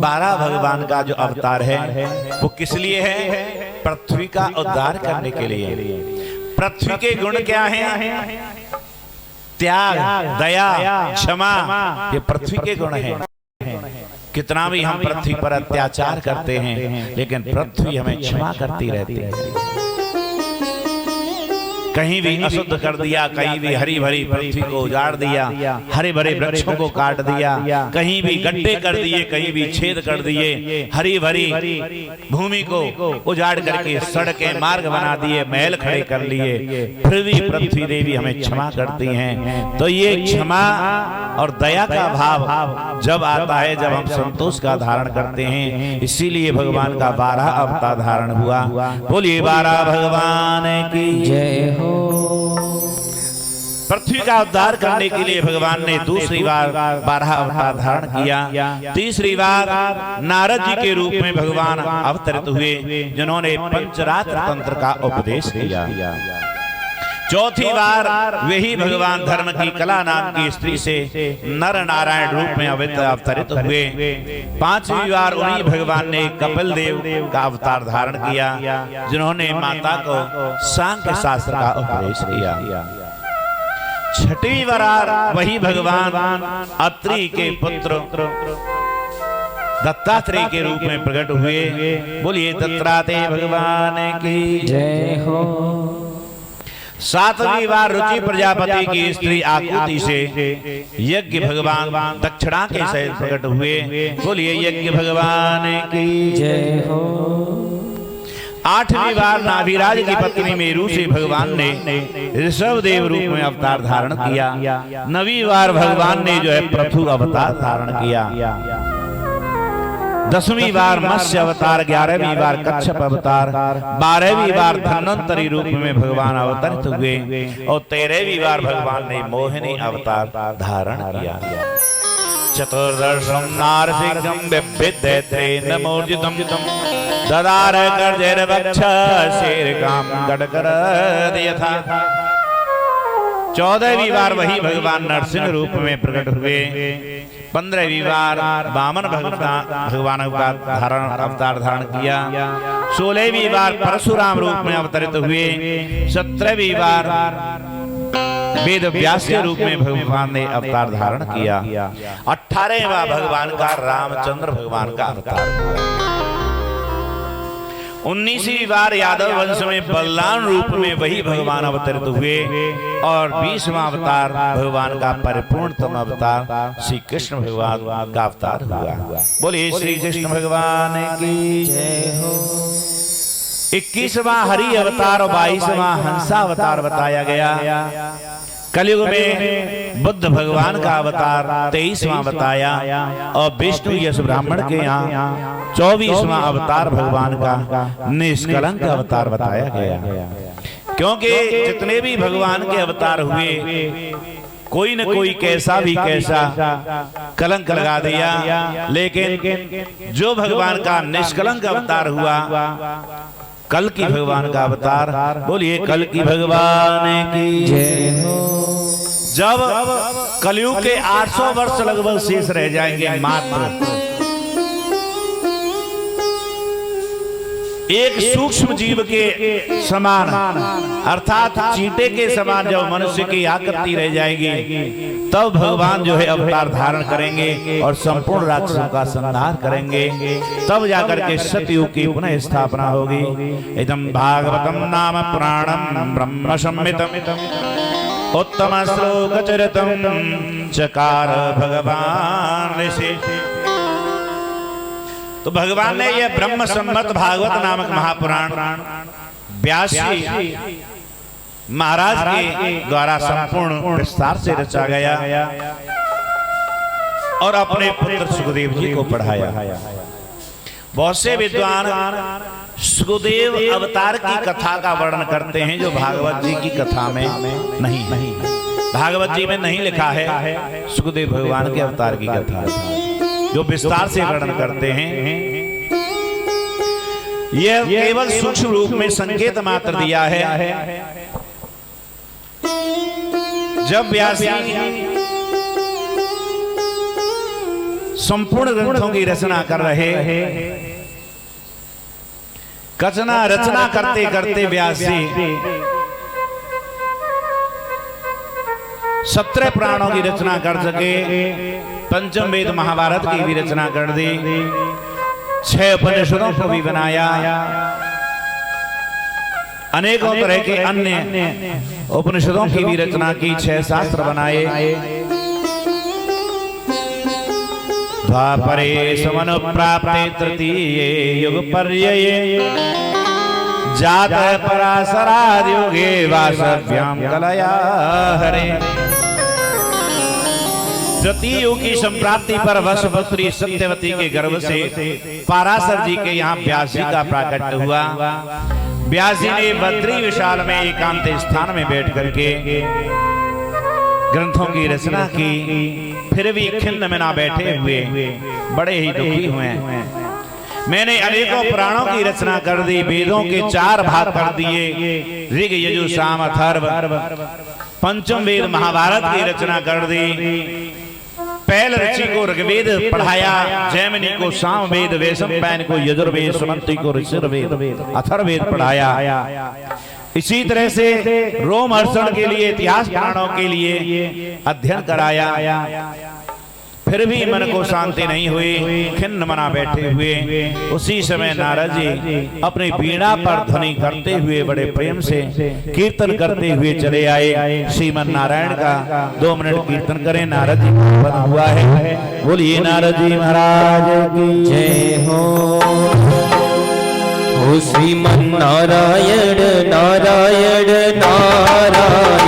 12 भगवान का जो अवतार है वो किस लिए है? पृथ्वी का उद्धार करने के लिए। पृथ्वी के गुण क्या हैं? त्याग, दया, क्षमा, ये पृथ्वी के गुण हैं। कितना भी हम पृथ्वी पर अत्याचार करते हैं लेकिन पृथ्वी हमें क्षमा करती रहती है। कहीं भी अशुद्ध कर दिया, कहीं भी हरी भरी पृथ्वी को उजाड़ दिया, हरे भरे वृक्षों को काट दिया, कहीं भी गड्ढे कर दिए, कहीं भी छेद कर दिए, हरी भरी भूमि को उजाड़ करके सड़कें मार्ग बना दिए, महल खड़े कर लिए, फिर भी पृथ्वी देवी हमें क्षमा करती हैं। तो ये क्षमा और दया का भाव जब आता है, जब हम संतोष का धारण करते हैं, इसीलिए भगवान का 12 अवतार धारण हुआ। बोलिए 12 भगवान की जय हो। पृथ्वी का उद्धार करने के लिए भगवान ने दूसरी बार 12 अवतार धारण किया। तीसरी बार नारद जी के रूप में भगवान अवतरित हुए, जिन्होंने पंचरात्र तंत्र का उपदेश किया। चौथी बार वही भगवान धर्म की कला नाम की स्त्री से नर नारायण रूप में अवतरित हुए। 5वीं बार उन्हीं भगवान ने कपिल देव का अवतार धारण किया, जिन्होंने माता को सांख्य शास्त्र का उपदेश किया। 6वीं बार वही भगवान अत्रि के पुत्र दत्तात्रेय के रूप में प्रकट हुए। बोलिए दत्तात्रेय भगवान की जय हो। 7वीं बार रुचि प्रजापति की स्त्री आकृति से यज्ञ भगवान दक्षिणा के सहित प्रकट हुए। बोलिए यज्ञ भगवान की जय हो। 8वीं बार नाभिराज की पत्नी मेरू से भगवान ने ऋषभ देव रूप में अवतार धारण किया। 9वीं बार भगवान ने जो है प्रभु अवतार धारण किया। 10वीं बार मत्स्य अवतार, 11वीं बार कच्छप अवतार, 12वीं बार धन्वंतरी रूप में भगवान अवतरित हुए और 13वीं बार भगवान ने मोहिनी अवतार धारण किया। चतुर्दशम नारसिंहम बिभ्यते नमोर्जितम ददार कर्जेर वक्ष शेरकाम गडकर यथा। 14वीं बार वही भगवान नरसिंह रूप में प्रकट हुए। 15वीं बार वामन भगवान अवतार धारण किया। 16वीं बार परशुराम रूप में अवतरित हुए। 17वीं बार वेद व्यास के रूप में भगवान ने अवतार धारण किया। 18वां भगवान का रामचंद्र भगवान का अवतार हुआ। 19वीं बार यादव वंश में बलराम रूप में वही भगवान अवतरित हुए और 20वां अवतार भगवान का परिपूर्णतम अवतार श्री कृष्ण भगवान का अवतार हुआ। बोलिए श्री कृष्ण भगवान की जय हो। 21वां हरि अवतार और 22वां हंसा अवतार बताया गया। कलयुग में बुद्ध भगवान का अवतार 23वां बताया और विष्णु यश ब्राह्मण के यहाँ 24वां अवतार भगवान का निष्कलंक अवतार बताया गया। क्योंकि जितने भी भगवान के अवतार हुए कोई न कोई कैसा भी कैसा कलंक लगा दिया, लेकिन जो भगवान का निष्कलंक अवतार हुआ कल की भगवान का अवतार। बोलिए कल की भगवान की जय हो। जब कलयुग के 800 वर्ष लगभग शेष रह जाएंगे, मात्र एक सूक्ष्म जीव के समान अर्थात चींटे के समान जब मनुष्य की आकृति रह जाएगी, तब भगवान जो है अवतार धारण करेंगे और संपूर्ण राक्षसों का संहार करेंगे। तब जाकर के सतयुग की पुनः स्थापना होगी। इदं भागवतम नाम पुराणम ब्रह्म संहितम उत्तम श्लोक चरितम चकार भगवान ऋषि। तो भगवान ने यह ब्रह्म संमत भागवत नामक महापुराण व्यास जी महाराज के द्वारा संपूर्ण विस्तार से रचा गया और अपने पुत्र सुखदेव जी को पढ़ाया। बहुत से विद्वान सुखदेव अवतार की कथा का वर्णन करते हैं, जो भागवत जी की कथा में नहीं है। भागवत जी में नहीं लिखा है सुखदेव भगवान के अवतार की कथा, जो विस्तार से वर्णन करते हैं। यह केवल सूक्ष्म रूप में संकेत मात्र दिया है। जब व्यास जी संपूर्ण ग्रंथों की रचना कर रहे, रचना करते करते व्यास जी 17 पुराणों की रचना कर सके, पंचम वेद महाभारत की भी रचना कर दी, 6 उपनिषदों को भी बनाया, अनेकों तरह के अन्य उपनिषदों की भी रचना की, 6 शास्त्र बनाए। द्वापरे समनु प्राप्ते तृतीये युग पर्यये जात पराशरादि युगे वासव्याम कलया हरे। तृतीय युग की संप्राप्ति पर वसुपुत्री सत्यवती के गर्भ से पराशर जी के यहाँ व्यास जी का प्राकट्य हुआ। व्यास जी ने बद्री विशाल में एकांत स्थान में बैठ करके ग्रंथों की रचना की, फिर भी खिन्न में ना बैठे हुए बड़े ही दुखी हुए। मैंने अनेकों पुराणों की रचना कर दी, वेदों के 4 भाग कर दिए, ऋग यजु साम अथर्व, पंचम वेद महाभारत की रचना कर दी। पहल ऋषि को ऋग्वेद पढ़ाया, जैमिनी को सामवेद, वैशंपायन को यजुर्वेद, सुमंती को ऋषिर्वेद, अथर्ववेद पढ़ाया। इसी तरह से रोमहर्षण के लिए, इतिहास पुराणों के लिए अध्ययन कराया। फिर भी मन को शांति नहीं हुई, खिन्न मना बैठे हुए। उसी समय नारद जी अपनी वीणा पर ध्वनि करते हुए बड़े प्रेम से कीर्तन करते हुए चले आए। श्रीमन नारायण का 2 मिनट कीर्तन करें। नारद जी बना हुआ है। बोलिए नारद जी महाराज की जय हो। ओ श्रीमन नारायण नारायण नारायण,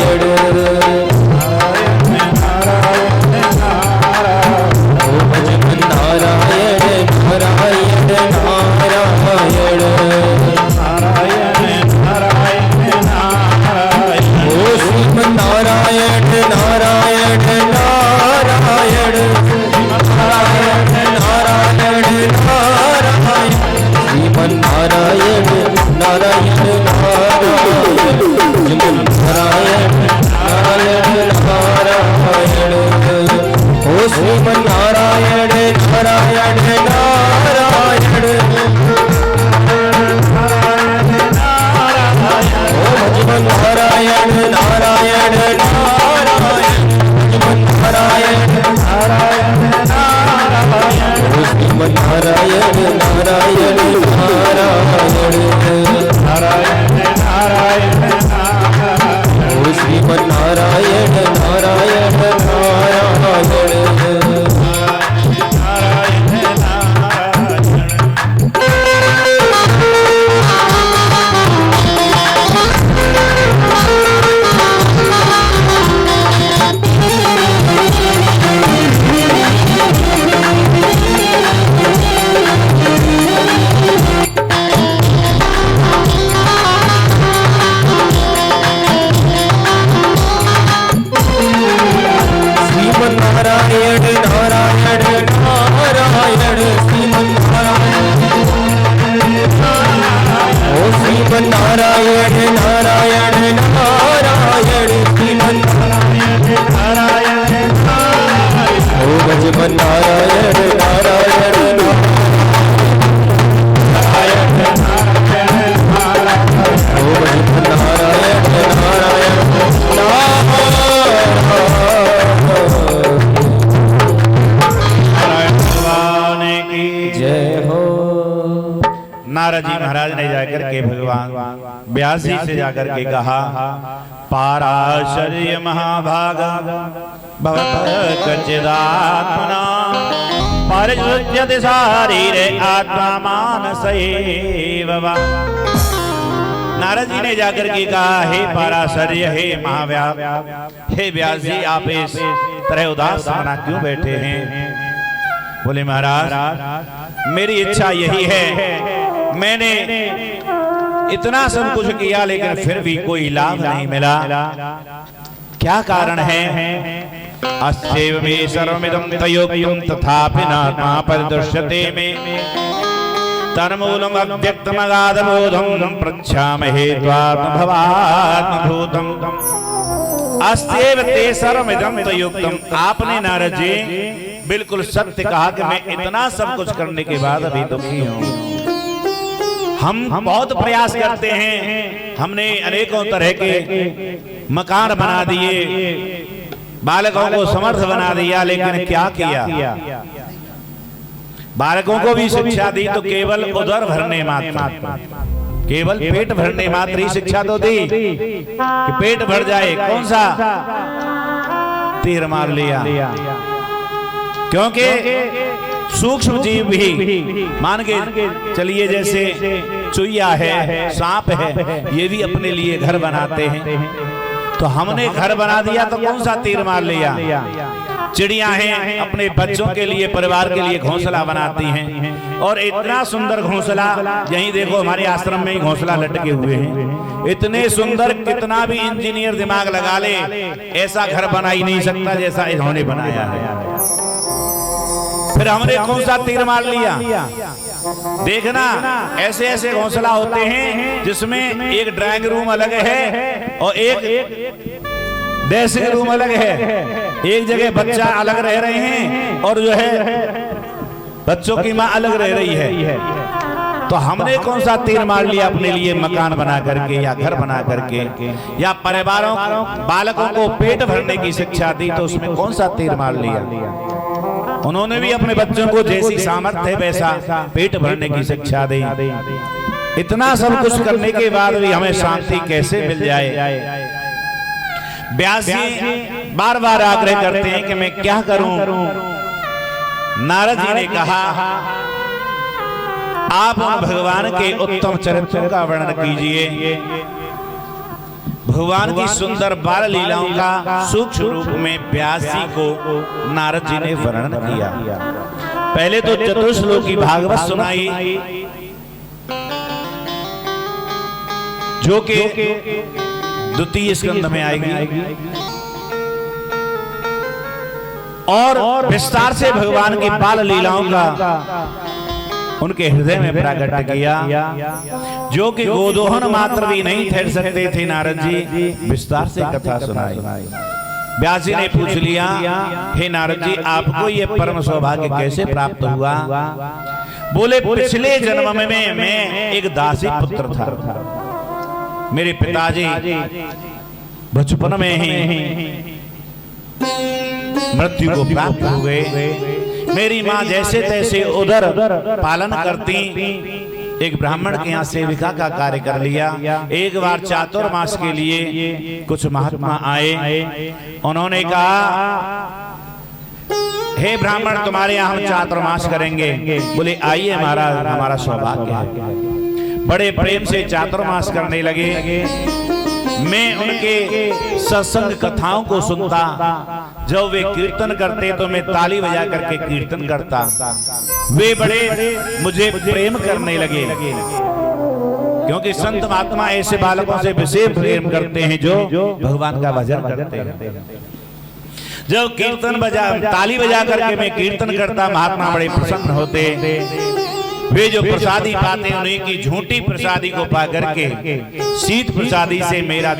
व्यास जी से जाकर के कहा, पाराशर्य महाभागा भवतः कचिदात्मना परिसृज्यते शारीरे आत्मा मानसैव वा। नारद जी ने जाकर के कहा, हे पाराशर्य, हे महाव्यास, हे व्यास जी, आप इस तरह उदास मना क्यों बैठे हैं? बोले महाराज, मेरी इच्छा यही है, मैंने इतना सब कुछ किया लेकिन फिर भी कोई लाभ नहीं मिला। क्या कारण है? अस्यैव मे सर्वमिदं तयोक्तं तथापि नात्मा परिदृश्यते मे तन्मूलम् अव्यक्तमगाधबोधं पृच्छामहे त्वात्मभवात्मभूतम्। अस्यैव ते सर्वमिदं तयोक्तं। आपने नारद जी बिल्कुल सत्य कहा कि मैं इतना सब कुछ करने के बाद अभी दुखी हूँ। हम बहुत प्रयास करते हैं, हमने अनेकों तरह के मकान बना दिए, बालकों को समर्थ बना दिया, लेकिन क्या किया? बालकों को भी शिक्षा दी तो केवल उदर भरने मात्र, केवल पेट भरने मात्र ही शिक्षा तो दी कि पेट भर जाए। कौन सा तीर मार लिया? क्योंकि सूक्ष्म जीव भी मान के चलिए, जैसे चुईया है, सांप है, ये भी अपने लिए घर बनाते हैं। तो हमने घर बना दिया तो कौन सा तीर मार लिया? चिड़िया हैं, अपने बच्चों के लिए, परिवार के लिए घोंसला बनाती हैं, और इतना सुंदर घोंसला, यहीं देखो हमारे आश्रम में ही घोंसला लटके हुए हैं। इतने सुंदर, कितना भी इंजीनियर दिमाग लगा ले, ऐसा घर बना ही नहीं सकता जैसा इन्होंने बनाया है। फिर हमने कौन सा तीर मार लिया? देखना, ऐसे ऐसे घोंसला होते हैं जिसमें एक ड्राइंग रूम अलग है और एक ड्रेसिंग रूम अलग है। एक जगह बच्चा अलग रह रहे हैं और जो है बच्चों की माँ अलग रह रही है। तो हमने कौन सा तीर मार लिया अपने लिए? मकान बना करके या घर बना करके या परिवारों, बालकों को पेट भरने की शिक्षा दी, तो उसमें कौन सा तीर मार लिया? उन्होंने भी अपने बच्चों को जैसी सामर्थ्य है वैसा पेट भरने की शिक्षा दी। इतना सब कुछ करने के बाद भी हमें शांति कैसे मिल जाए? व्यास जी बार बार आग्रह करते हैं कि मैं क्या करूं? नारद जी ने कहा, आप भगवान के उत्तम चरित्रों का वर्णन कीजिए। भगवान की सुंदर बाल लीलाओं का सूक्ष्म रूप में व्यास जी को नारद जी ने वर्णन किया। पहले तो चतुश्लोकी भागवत सुनाई, जो कि द्वितीय स्कंद में आएगी, और विस्तार से भगवान की बाल लीलाओं का उनके हृदय में प्रकट किया, जो कि गोदोहन मात्र भी नहीं ठहर सकते थे। नारद जी विस्तार से कथा सुनाई। व्यास जी ने पूछ लिया, हे नारद जी, आपको ये परम सौभाग्य कैसे प्राप्त हुआ? बोले, पिछले जन्म में मैं एक दासी पुत्र था। मेरे पिताजी बचपन में ही मृत्यु को प्राप्त हो गए। मेरी माँ जैसे तैसे उधर पालन करती, एक ब्राह्मण के यहाँ सेविका का कार्य कर लिया। एक बार चातुर्मास के लिए कुछ महात्मा आए, उन्होंने कहा, हे ब्राह्मण, तुम्हारे यहाँ हम चातुर्मास करेंगे। बोले, आइए महाराज, हमारा सौभाग्य है। बड़े प्रेम से चातुर्मास करने लगे। मैं उनके सत्संग कथाओं को सुनता, जब वे कीर्तन करते तो मैं ताली बजा करके कीर्तन करता। वे बड़े मुझे प्रेम करने लगे, क्योंकि संत महात्मा ऐसे बालकों से विशेष प्रेम करते हैं जो भगवान का भजन करते हैं। जब कीर्तन ताली बजा करके मैं कीर्तन करता, महात्मा बड़े प्रसन्न होते। वे जो प्रसादी पाते उन्हीं की झूठी प्रसादी को पा करके शीत प्रसादी से मेरा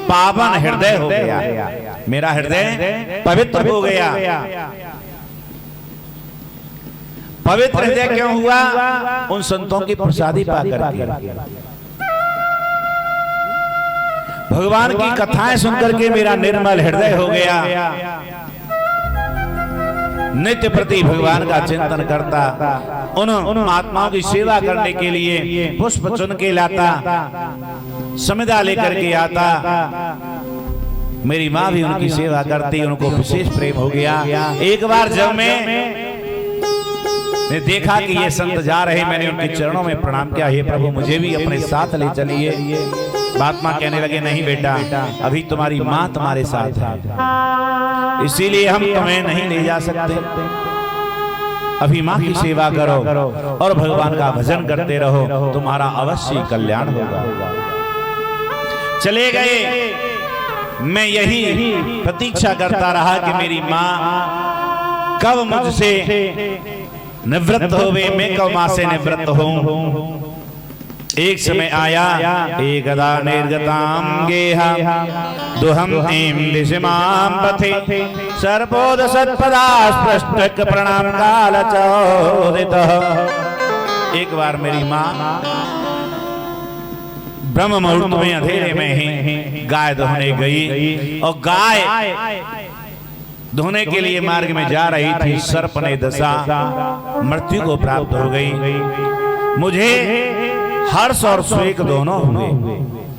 पावन हृदय हो गया, मेरा हृदय पवित्र हो गया। पवित्र हृदय क्यों हुआ? उन संतों की प्रसादी पा करके, भगवान की कथाएं सुनकर के मेरा निर्मल हृदय हो गया। नित्य प्रति भगवान का चिंतन करता, उन महात्माओं की सेवा करने के लिए पुष्प चुन के लाता, समिधा लेकर के आता। मेरी माँ भी उनकी सेवा करती, उनको विशेष प्रेम हो गया। एक बार जब मैंने देखा कि ये संत जा रहे, मैंने उनके चरणों में प्रणाम किया, हे प्रभु मुझे भी अपने साथ ले चलिए। महात्मा कहने लगे, नहीं बेटा, अभी तुम्हारी माँ तुम्हारे साथ है, इसीलिए हम तुम्हें नहीं ले जा सकते। अभी माँ की सेवा करो और भगवान का भजन करते रहो, तुम्हारा अवश्य कल्याण होगा। चले गए। मैं यही प्रतीक्षा करता रहा कि मेरी माँ कब मुझसे निवृत्त होवे, मैं कब माँ से निवृत्त हूँ। एक समय आया, एकदा निर्गतां गेहा दुहम एम दिशमां पथे सर्पोद सत्पदा स्पष्टक प्रणाम काल चोदितः। एक बार मेरी माँ ब्रह्म मुहूर्त में अंधेरे में ही गाय दोहने गई, और गाय धोने के लिए मार्ग में जा रही थी, सर्प ने दशा मृत्यु को प्राप्त हो गई। मुझे हर्ष और शोक दोनों हुए।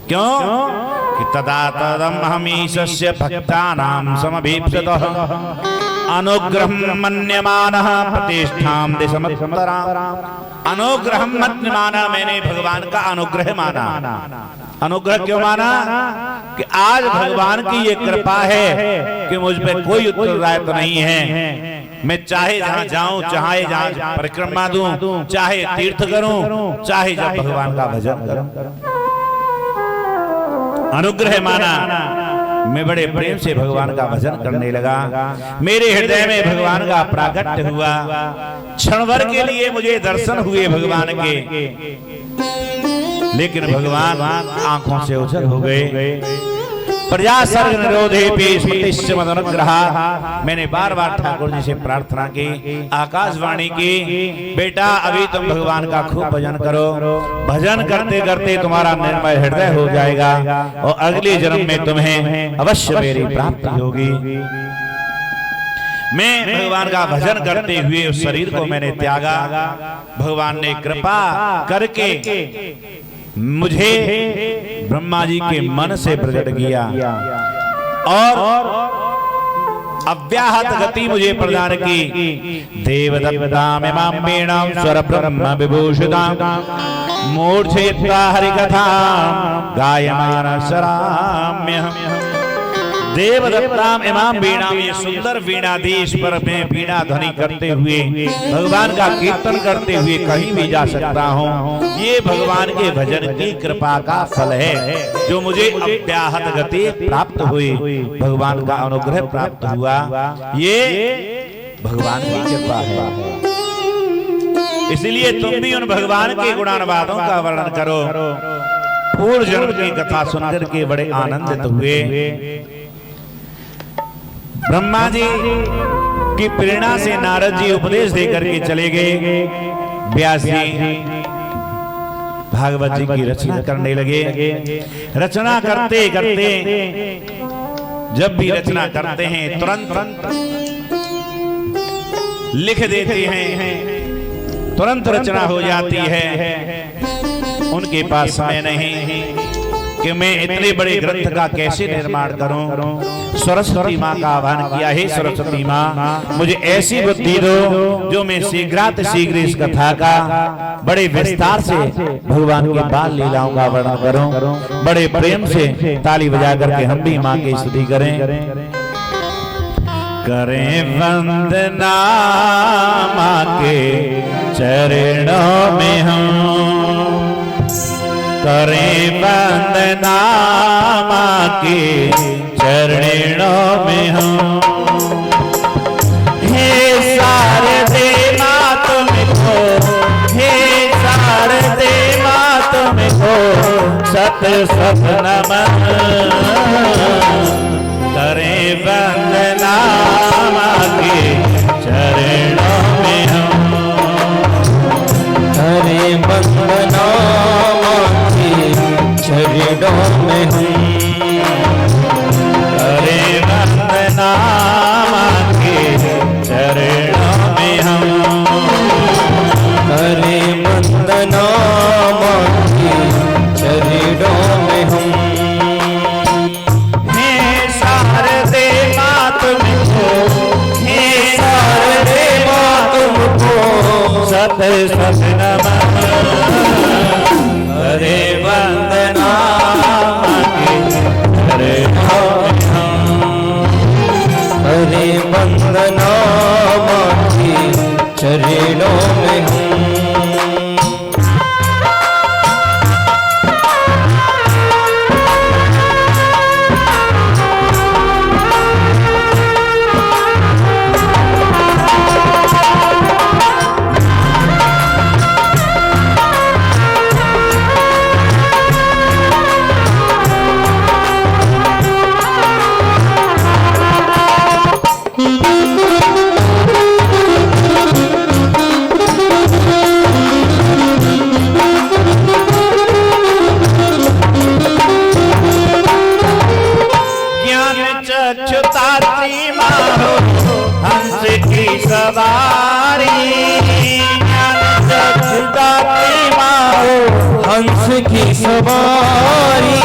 क्यों? कि तदा तदम हमीशस्य भक्तानां समभीप्सितः अनुग्रहं मन्यमानः प्रतिष्ठां दिशमुत्तराम्। अनुग्रहं मन्यमानः, मैंने भगवान का अनुग्रह माना। अनुग्रह क्यों माना? कि आज भगवान की ये कृपा है कि मुझ पे कोई उत्तरदायित्व नहीं है। मैं चाहे जहां जाऊं, चाहे जहां परिक्रमा दूं, चाहे तीर्थ करूं, चाहे जब भगवान का भजन करूं। अनुग्रह माना। मैं बड़े प्रेम से भगवान का भजन करने लगा। मेरे हृदय में भगवान का प्राकट्य हुआ। क्षण भर के लिए मुझे दर्शन हुए भगवान के, लेकिन भगवान आंखों से ओझल हो गए। प्रजा सर्ग निरोधे अनुग्रहा। मैंने बार बार ठाकुर जी से प्रार्थना की, आकाशवाणी की, बेटा अभी तुम भगवान का खूब भजन करो, भजन करते करते तुम्हारा निर्मल हृदय हो जाएगा और अगले जन्म में तुम्हें अवश्य मेरी प्राप्ति होगी। मैं भगवान का भजन करते हुए उस शरीर को मैंने त्यागा। भगवान ने कृपा करके मुझे ब्रह्मा जी के मन से प्रकट किया और अव्याहत गति मुझे प्रदान की। देवदत्तां इमां वीणां स्वर ब्रह्म विभूषितां मूर्छयित्वा हरिकथां गायमान शराम्यहम्। देवदत्तां इमां वीणां, ये सुंदर वीणाधीश पर मैं वीणा ध्वनि करते हुए भगवान का कीर्तन करते हुए कहीं भी जा सकता हूँ। ये भगवान के भजन की कृपा का फल है, जो मुझे अव्याहत गति प्राप्त हुई, भगवान का अनुग्रह प्राप्त हुआ। ये भगवान की कृपा है। इसलिए तुम भी उन भगवान के गुणानुवादों का वर्णन करो। पूर्व जन्म की कथा सुनकर के बड़े आनंदित हुए। ब्रह्मा जी की प्रेरणा से नारद जी उपदेश देकर के चले गए। व्यास जी भागवत जी की रचना करने लगे। रचना करते करते जब भी रचना करते हैं तुरंत लिख देते हैं, तुरंत रचना हो जाती है। उनके पास समय नहीं कि मैं इतने बड़े ग्रंथ का कैसे निर्माण करूं। सरस्वती माँ का आह्वान किया, हे सरस्वती माँ मुझे ऐसी बुद्धि दो जो मैं शीघ्रात शीघ्र इस कथा का बड़े विस्तार से भगवान की बाल लीलाओं का वर्णन करूं। बड़े प्रेम से ताली बजा करके हम भी माँ की स्तुति करें। करें वंदना माँ के चरणों में हम, करें वंदना माँ के चरणों में हम। हे शारदे माँ तुमको, हे शारदे माँ तुमको सत सत नमन। करें वंदना माँ के चरणों में हम, करें वंदना माँ के चरणों में हम। करें वंदना माँ के चरणों सत सत नमः करे वंदना करे हरे वंदना मांगे चरणों में हूँ। हंस की सवारी हंस की सवारी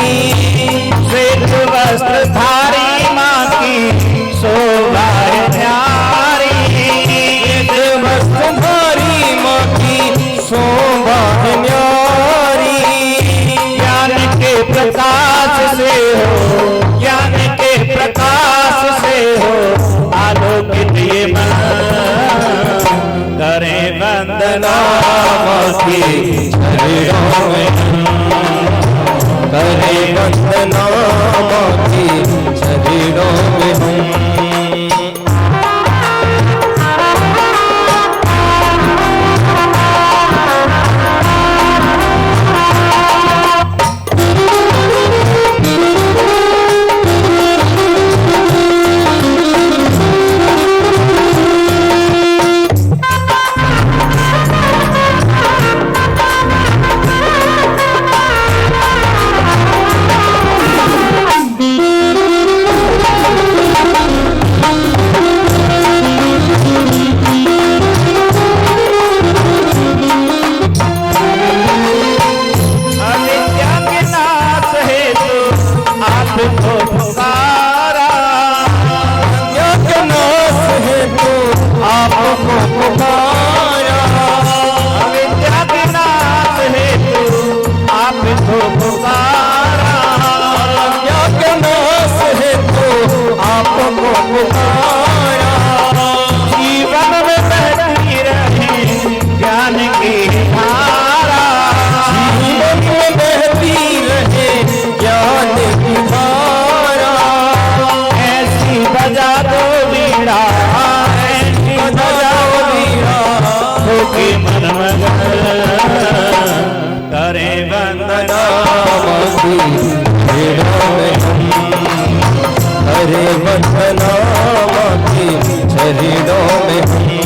श्वेत वस्त्र धारी माँ की शोभा है प्यारी वस्त्र धारी माँ की शोभा है न्यारी। ज्ञान के प्रकाश से हो ज्ञान के प्रकाश से हो आलोकित ये मन करे वंदना की चरणों में करे वंदना की चरणों में हूँ। जीवन में बहती रहे ज्ञान की धारा जीवन में बहती रहे ज्ञान की धारा। ऐसी बजा दो वीणा ऐसी बजा दो वीणा होके मन मगन करे वंदना हरे वंदना की चरणों में हूँ।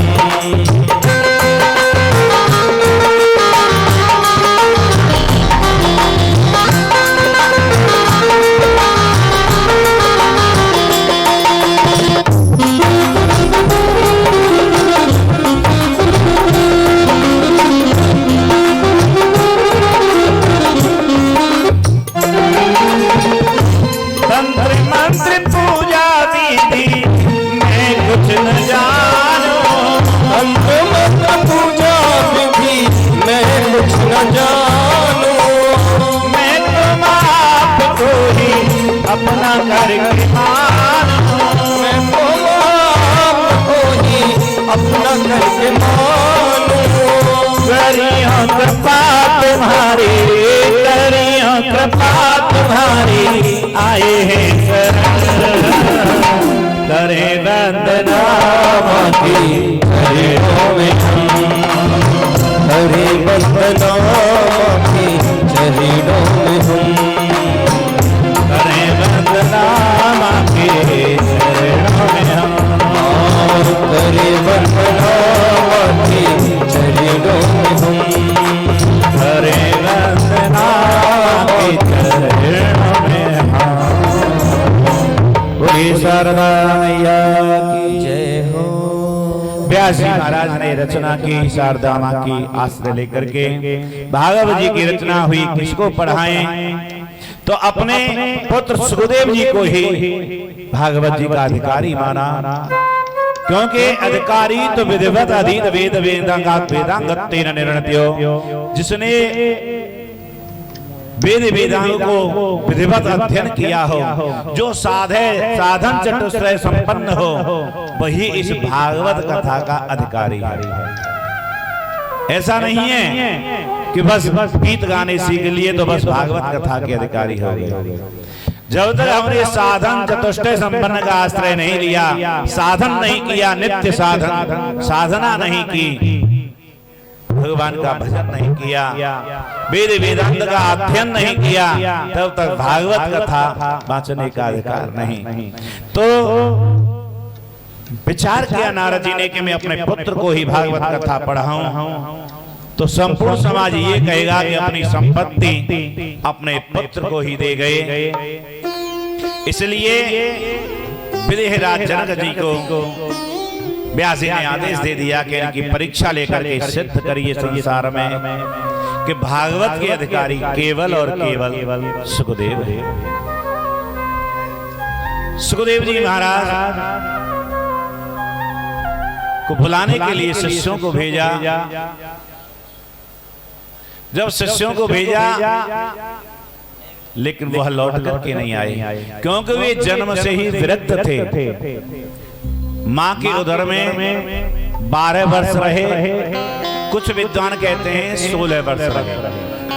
तंत्र मंत्र पूजा विधि मैं कुछ न जानू तंत्र मंत्र पूजा विधि मैं कुछ न जानू। मैं तुम आपको ही अपना करके मानू मैं तुम आपको ही अपना करके मानू। करियों कृपा तुम्हारी करियों कृपा तुम्हारी आए हैं शरण करे वंदना की चरणों में हूँ। हरे वंदना की चरणों में हूँ। करे वंदना के चरणों में हम करे वंदना की चरणों में हूँ। करे वंदना के चरणों में हम बोलिए शारदा मैया की जय हो। व्यास जी महाराज ने रचना की शारदा माँ की आश्रय लेकर के भागवत जी की रचना हुई। किसको पढ़ाएं तो अपने पुत्र सुखदेव जी को ही भागवत जी का अधिकारी माना। क्योंकि अधिकारी तो विधिवत अधीत वेद वेदांगात वेदांगत्तेन निर्णयो, जिसने वेद वेदांग को विधिवत अध्ययन किया हो, जो साधन चतुष्टय संपन्न हो, वही इस भागवत कथा का अधिकारी है। ऐसा नहीं है कि बस गीत गाने सीख लिए तो बस भागवत कथा के अधिकारी हो गए। जब तक हमने साधन चतुष्टय संपन्न का आश्रय नहीं लिया, साधन नहीं किया, नित्य साधना नहीं की, भगवान का भजन नहीं किया, वेद वेदांत का अध्ययन नहीं किया, तब तक भागवत कथा वाचने का अधिकार नहीं। तो विचार किया नारद जी ने कि मैं अपने पुत्र को ही भागवत कथा पढ़ाऊं, तो संपूर्ण समाज ये कहेगा कि अपनी संपत्ति अपने पुत्र को ही दे गए। इसलिए विदेहराज जनक जी को व्यास जी ने आदेश दे दिया कि इनकी परीक्षा लेकर के सिद्ध करिए संसार में कि भागवत के अधिकारी केवल और केवल सुखदेव है। सुखदेव जी महाराज को बुलाने के लिए शिष्यों को भेजा। जब शिष्यों को भेजा, लेकिन वह लौट करके नहीं आए, क्योंकि वे जन्म से ही विरक्त थे। मां के उदर में 12 वर्ष रहे, कुछ विद्वान कहते हैं 16 वर्ष रहे।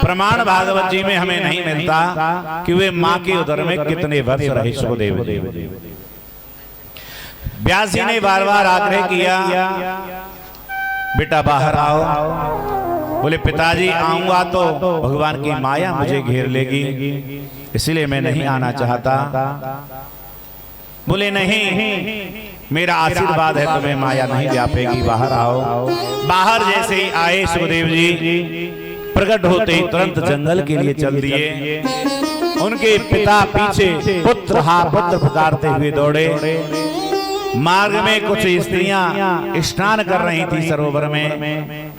प्रमाण भागवत जी में हमें नहीं मिलता कि वे मां के उदर में कितने वर्ष रहे सुखदेव जी। व्यास जी ने बार बार आग्रह किया, बेटा बाहर आओ। बोले पिताजी आऊंगा तो भगवान की माया मुझे घेर लेगी, इसलिए मैं नहीं आना चाहता। बोले नहीं, मेरा आशीर्वाद है, तुम्हें माया नहीं व्यापेगी, बाहर आओ। बाहर जैसे ही आए सुखदेव जी, प्रकट होते ही तुरंत जंगल के लिए चल दिए। उनके पिता पीछे पुत्र हा पुत्र पुकारते हुए दौड़े। मार्ग में कुछ स्त्रियां स्नान कर रही थी सरोवर में।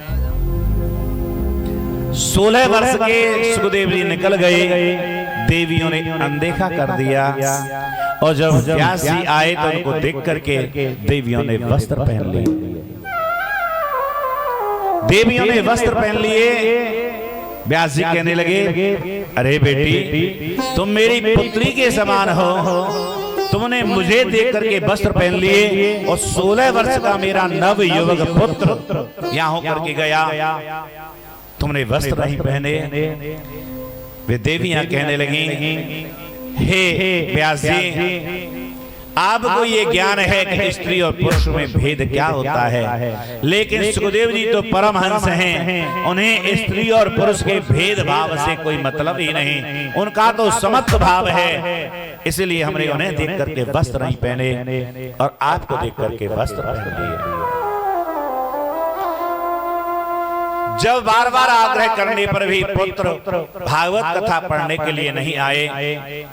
16 वर्ष के सुखदेव जी निकल गए, देवियों ने अनदेखा कर दिया। और जब व्यास जी आए तो उनको देख करके देवियों ने वस्त्र पहन लिए। देवियों ने वस्त्र पहन लिए। व्यास जी कहने लगे, अरे बेटी तुम मेरी पुत्री के समान हो, तुमने मुझे देख करके वस्त्र पहन लिए और 16 वर्ष का मेरा नव युवक पुत्र यहाँ होकर के गया, तुमने वस्त्र नहीं पहने। वे देवियां कहने लगी, हे व्यास जी, आपको ये ज्ञान है कि स्त्री और पुरुष में भेद क्या होता है, लेकिन सुखदेव जी तो परमहंस हैं, उन्हें स्त्री और पुरुष के भेदभाव से कोई मतलब ही नहीं, उनका तो समत्व भाव है। इसलिए हमने उन्हें देख करके वस्त्र नहीं पहने और आपको देख करके वस्त्र पहन लिए। जब बार बार आग्रह करने पर भी पुत्र भागवत कथा पढ़ने के लिए नहीं आए,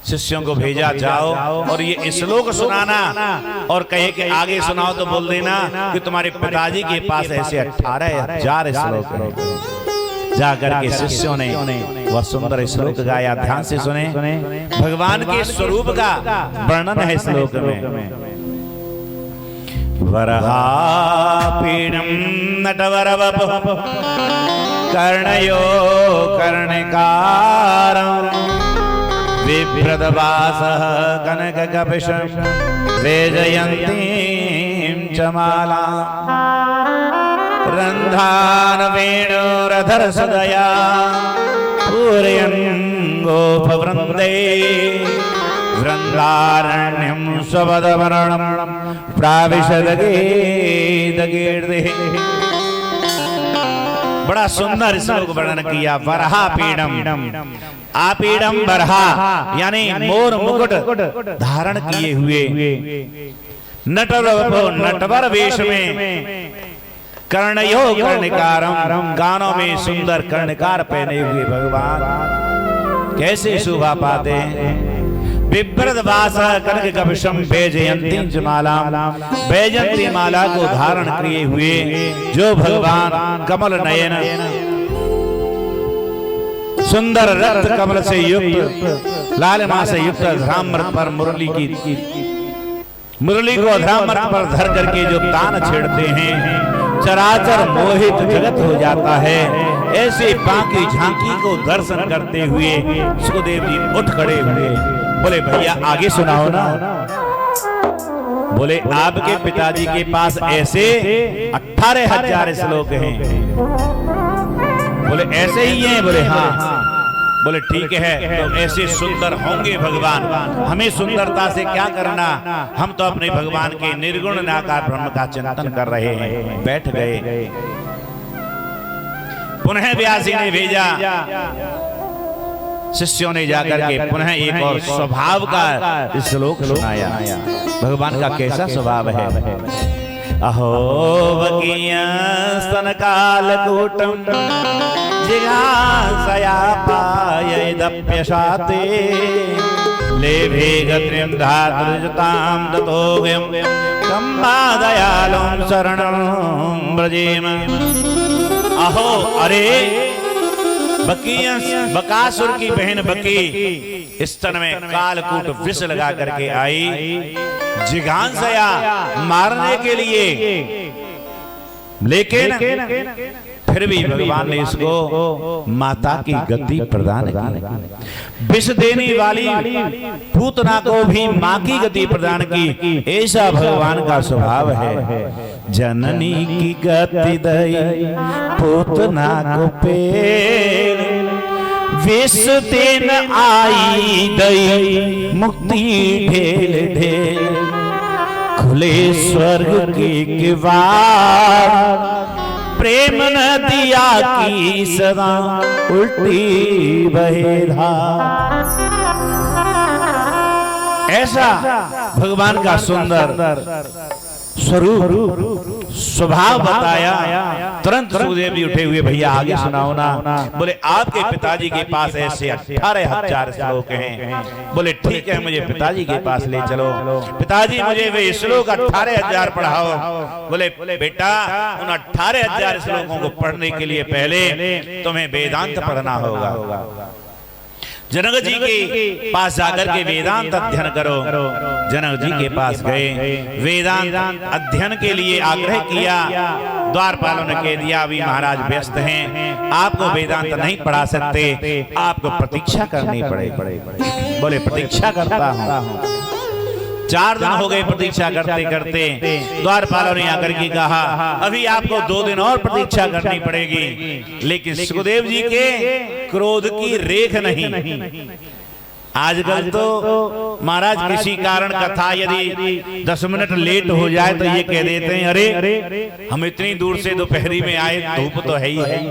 शिष्यों को भेजा, जाओ और ये श्लोक सुनाना और कहे कि आगे सुनाओ तो बोल देना कि तुम्हारे पिताजी के पास ऐसे 18,000 श्लोक हैं। जाकर के शिष्यों ने वह सुंदर श्लोक गाया। ध्यान से सुने, भगवान के स्वरूप का वर्णन है श्लोक में। वरहापीडं नटवरवपुः कर्णयो कर्णिकारं बिभ्रदवासः कनककपिशं वेजयन्तीं च मालां रन्ध्रान् वेणुरधरसदया पूरयन् गोपवृन्दे वृन्दारण्यं स्वपदवर्णं प्राविशदगेदगेर्दे। बड़ा सुंदर श्लोक वर्णन किया। वरहापीडम, आपीडम बरहा यानी मोर मुकुट धारण किए हुए, नटवर वेश में, कर्णयो कर्णिकारम कानों में सुंदर कर्णिकार पहने हुए भगवान कैसे शोभा पाते हैं। बिभ्रदवास कनक कपिशम वैजयंती च माला, वैजयंती माला को धारण किए हुए जो भगवान कमल नयन सुंदर रक्त कमल से युक्त लालिमा से युक्त धरामृत पर मुरली की मुरली को अधरामर पर धर करके जो तान छेड़ते हैं, चराचर मोहित जगत हो जाता है। ऐसे बांकी झांकी को दर्शन करते हुए सुखदेव जी उठ खड़े हुए। बोले भैया आगे सुनाओ ना। बोले आपके पिताजी के पास ऐसे 18,000 श्लोक हैं। बोले ऐसे ही हैं? बोले हाँ। बोले ठीक है, तो ऐसे सुंदर होंगे भगवान, हमें सुंदरता से क्या करना, हम तो अपने भगवान के निर्गुण निराकार ब्रह्म का चिंतन कर रहे हैं। बैठ गए। पुनः व्यास जी ने भेजा, शिष्यों ने जाकर के पुनः एक और स्वभाव का श्लोक सुनाया। भगवान का कैसा स्वभाव है। अहो बकिया स्तन काल कूटम जिघांसया पायदप्यशाते लेभे गत्रिं धातृजतां ततोऽयं कम्बा दयालुं शरणं व्रजेम। अहो अरे बकासुर की बहन बकी स्तन में कालकूट विष लगा करके आई, जिघांसया मारने के लिए, लेकिन फिर भी भगवान ने इसको माता की गति प्रदान की। विष देने वाली पूतना को भी माँ की गति प्रदान की। ऐसा भगवान का स्वभाव है। जननी की गति दई पूतना को पेड़, विष देन आई दई मुक्ति ढेल ढेल, खुले स्वर्ग के किवाड़, प्रेम नदिया की सदा उल्टी बहे धार। ऐसा भगवान का सुंदर स्वरूप स्वभाव बताया। तुरंत सुखदेव जी उठे हुए, भैया आगे सुनाओ ना। बोले आपके पिताजी के पास ऐसे 18,000 श्लोक हैं। बोले ठीक है, मुझे पिताजी के पास ले चलो। पिताजी मुझे वे श्लोक 18,000 पढ़ाओ। बोले बेटा उन 18,000 श्लोकों को पढ़ने के लिए पहले तुम्हें वेदांत पढ़ना होगा। जनक जी के पास जाकर के वेदांत अध्ययन करो। जनक जी के पास गए, वेदांत अध्ययन के लिए आग्रह किया। द्वारपालों ने कह दिया अभी महाराज व्यस्त हैं, आपको वेदांत नहीं पढ़ा सकते, आपको प्रतीक्षा करनी पड़ेगी। बोले प्रतीक्षा करता हूँ। 4 दिन हो गए प्रतीक्षा करते करते। द्वारपालों ने आकर के कहा अभी आपको 2 दिन और प्रतीक्षा करनी पड़ेगी। लेकिन सुखदेव जी के क्रोध की रेख नहीं। आजकल तो महाराज किसी कारण कथा यदि 10 मिनट लेट हो जाए तो ये कह देते हैं अरे हम इतनी दूर से दोपहरी में आए, धूप तो है ही है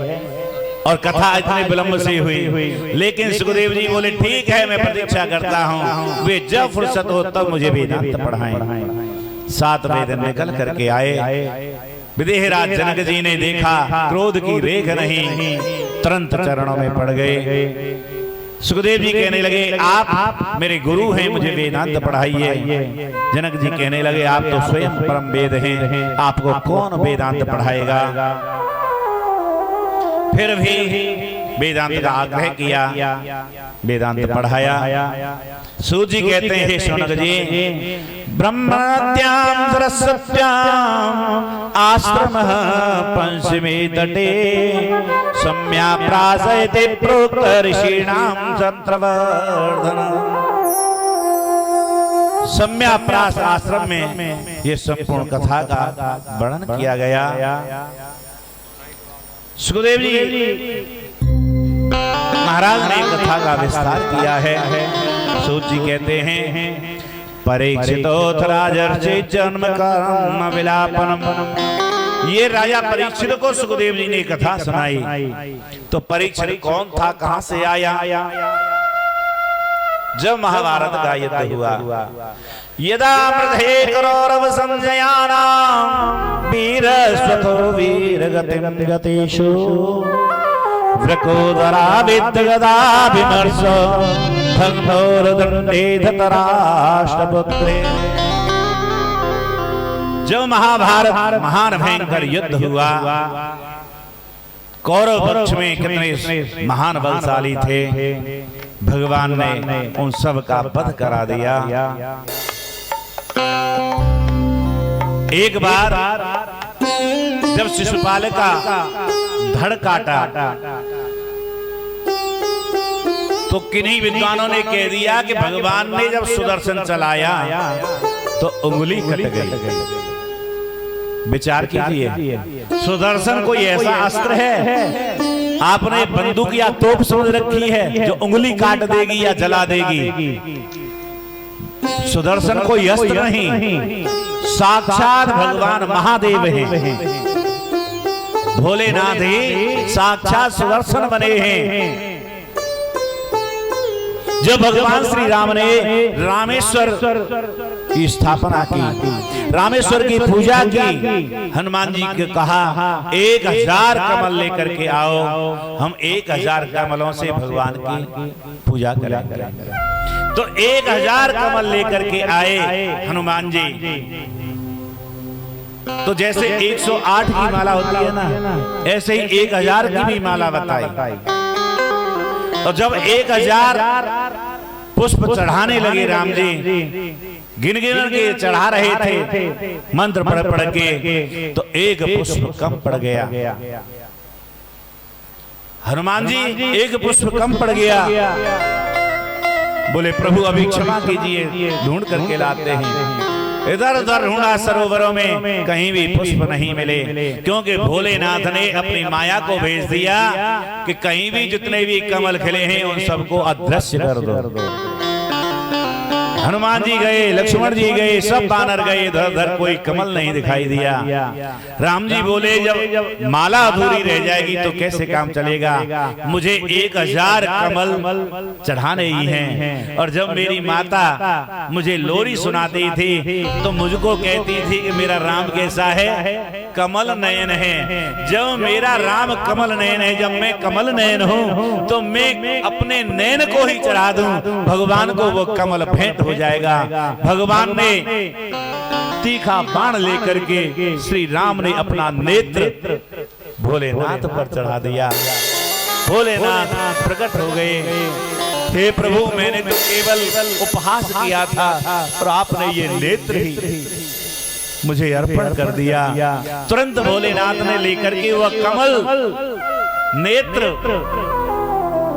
और कथा इतने विलंब से हुई। लेकिन सुखदेव जी बोले ठीक है मैं प्रतीक्षा करता हूँ, वे जब फुर्सत हो तब मुझे वेदांत पढ़ाएं। 7 वेद निकल करके आए। विदेहराज जनक जी ने देखा क्रोध की रेख नहीं, तुरंत चरणों में पड़ गए। सुखदेव जी कहने लगे आप मेरे गुरु हैं, मुझे वेदांत पढ़ाइए। जनक जी कहने लगे आप तो स्वयं परम वेद हैं, आपको कौन वेदांत पढ़ाएगा। फिर भी वेदांत का आग्रह किया, वेदांत पढ़ाया। सूत जी कहते हैं शौनक जी ब्रह्मण्यां सरस्वत्यां आश्रमः पंचमे तटे सम्या प्रासयते प्रोक्त ऋषीणां चंद्रवर्धन। सम्या प्रास आश्रम में ये संपूर्ण कथा का वर्णन किया गया। सुखदेव जी महाराज ने कथा का विस्तार किया है। सूत जी कहते हैं परीक्षितोथ राजर्षि जन्म कर्म विलापनम। ये राजा परीक्षित को सुखदेव जी ने कथा सुनाई। तो परीक्षित कौन था, कहां से आया। जब महाभारत का युद्ध हुआ, यदा मृधे कौरव संजयानां वीरस्वतो वीरगतिं गतेषु वृकोदरा विद्गदा विमर्शो भग्नोर्दण्डे धतराष्ट्रपुत्रे। जब महाभारत महान भयंकर युद्ध हुआ, कौरव पक्ष में कितने महान बलशाली थे, भगवान ने उन सब का वध करा दिया। एक बार जब शिशुपाल का धड़ काटा तो किन्हीं विद्वानों ने कह दिया कि भगवान ने जब सुदर्शन चलाया तो उंगली कट गई। विचार कीजिए, सुदर्शन कोई ऐसा अस्त्र है आपने बंदूक या तोप समझ रखी है जो उंगली काट देगी या जला देगी। सुदर्शन कोई अस्त्र नहीं, साक्षात भगवान महादेव हैं। भोलेनाथ ही साक्षात सुदर्शन बने हैं। जब भगवान श्री राम ने रामेश्वर की स्थापना की, रामेश्वर की पूजा की, हनुमान जी को कहा 1000 कमल लेकर के आओ, हम 1000 कमलों से भगवान की पूजा करेंगे। तो 1000 कमल लेकर के आए हनुमान जी। तो जैसे 108 की माला होती है ना, ऐसे ही 1000 की भी माला बताई। तो जब 1000 पुष्प चढ़ाने लगे राम जी, गिन गिन के चढ़ा रहे थे मंत्र पढ़ पढ़ के, तो एक पुष्प कम पड़ गया। हनुमान जी एक पुष्प कम पड़ गया, बोले प्रभु अभी क्षमा कीजिए, ढूंढ करके लाते हैं। इधर उधर ढूंढा सरोवरों में, कहीं भी पुष्प नहीं मिले, क्योंकि भोलेनाथ ने अपनी माया को भेज दिया कि कहीं भी जितने भी कमल खिले हैं उन सबको अदृश्य कर दो। हनुमान जी गए, लक्ष्मण जी गए, सब बानर गए, इधर उधर कोई कमल नहीं दिखाई दिया। राम जी बोले जब माला अधूरी रह जाएगी तो कैसे काम चलेगा, मुझे 1000 कमल चढ़ाने ही हैं। और जब मेरी माता मुझे लोरी सुनाती थी तो मुझको कहती थी कि मेरा राम कैसा है, कमल नयन है। जब मेरा राम कमल नयन है, जब मैं कमल नयन हूँ तो मैं अपने नयन को ही चढ़ा दूं, भगवान को वो कमल भेंट हो जाएगा। भगवान ने तीखा बाण लेकर के श्री राम ने अपना नेत्र भोलेनाथ पर चढ़ा दिया। भोलेनाथ प्रकट हो गए, हे प्रभु मैंने तो केवल उपहास किया था और आपने ये नेत्र ही मुझे अर्पण कर दिया। तुरंत भोलेनाथ ने लेकर के वह कमल नेत्र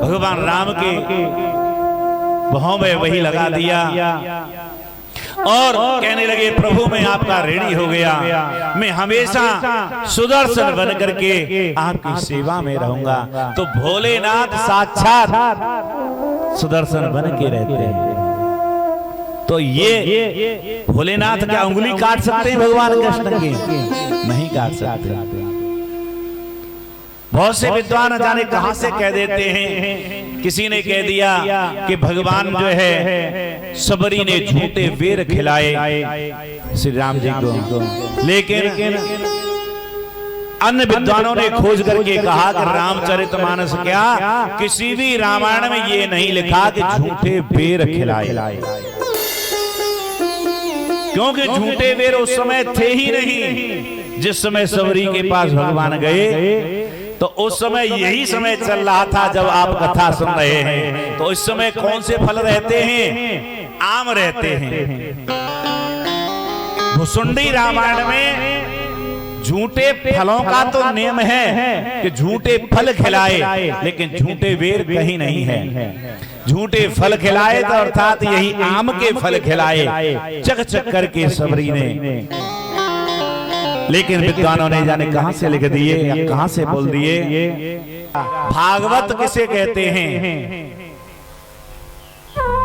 भगवान राम के भौं में वही लगा दिया और कहने लगे प्रभु मैं आपका ऋणी हो गया, मैं हमेशा सुदर्शन बन करके आपकी सेवा में रहूंगा। तो भोलेनाथ साक्षात सुदर्शन बन के रहते हैं। तो ये भोलेनाथ क्या उंगली काट सकते हैं भगवान कृष्ण की? नहीं काट सकते। बहुत से विद्वान जाने कहां से कह देते हैं, किसी ने कह दिया कि भगवान जो है सबरी ने झूठे वेर खिलाए श्री राम जी को, लेकिन अन्य विद्वानों ने खोज करके कहा कि रामचरितमानस क्या किसी भी रामायण में ये नहीं लिखा कि झूठे वेर खिलाए, क्योंकि झूठे वेर उस समय थे ही नहीं। जिस समय सबरी के पास भगवान गए तो उस समय यही समय चल रहा था जब आप कथा सुन रहे हैं। तो इस समय कौन से फल रहते हैं? आम रहते हैं। भुसुंडी रामायण में झूठे फलों का तो नियम है कि झूठे फल खिलाए, लेकिन झूठे वेर कहीं नहीं है। झूठे फल खिलाए तो अर्थात यही आम के फल खिलाए चक चक करके सबरी ने। लेकिन विद्वानों ने जाने कहां से लिख दिए या कहां से बोल दिए। भागवत किसे कहते हैं?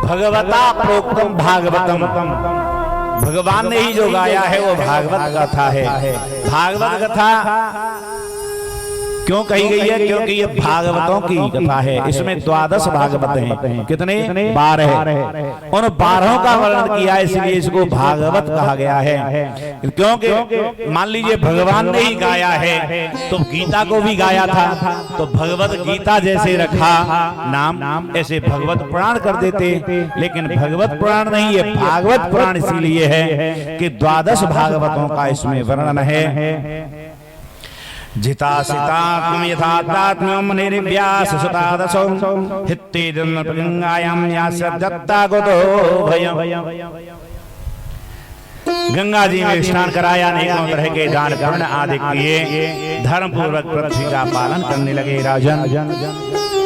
भगवता प्रोक्तम भागवतम, भगवान ने ही जो गाया है वो भागवत कथा है। भागवत कथा क्यों कही गई है? क्योंकि ये भागवतों की कथा है। इसमें 12 भागवत हैं। कितने? 12। उन 12 का वर्णन किया है, इसलिए इसको भागवत कहा गया है। क्योंकि मान लीजिए भगवान ने ही गाया है तो गीता को भी गाया था, तो भगवत गीता जैसे रखा नाम, ऐसे भगवत पुराण कर देते। लेकिन भगवत पुराण नहीं, है भागवत पुराण इसीलिए है कि 12 भागवतों का इसमें वर्णन है। जितासितात्म यथात्म्यम निर्व्यास सुतादसो हित्ते जन्मपगंगायां यास्य दत्ता गोदो भयम। गंगा जी में स्नान कराया, अनेकों तरह के दान पुण्य आदि किए, धर्म पूर्वक पृथ्वी का पालन करने लगे। राजन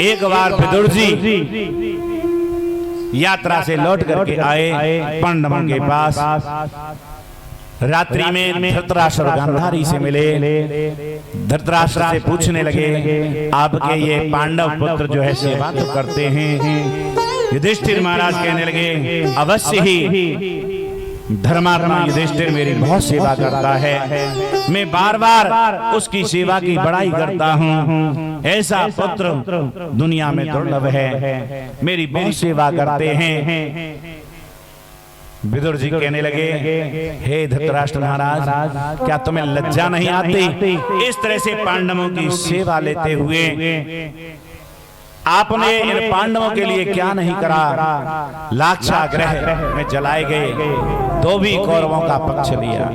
एक बार विदुर जी यात्रा से लौट करके आए पांडवों के पास। रात्रि में धृतराष्ट्र गांधारी से मिले। धृतराष्ट्र से पूछने लगे, आपके ये पांडव पुत्र जो है सेवा तो करते हैं? युधिष्ठिर महाराज कहने लगे, अवश्य ही धर्मात्मा युधिष्ठिर मेरी बहुत सेवा करता है, मैं बार बार उसकी सेवा की बड़ाई करता हूँ। ऐसा पुत्र दुनिया में दुर्लभ है, मेरी बहुत सेवा करते हैं। विदुर जी कहने लगे, हे धृतराष्ट्र महाराज, क्या तुम्हें लज्जा नहीं आती इस तरह से पांडवों की सेवा लेते हुए? आपने इन पांडवों के लिए क्या नहीं करा? लाक्षागृह में जलाए गए तो भी कौरवों का पक्ष लिया,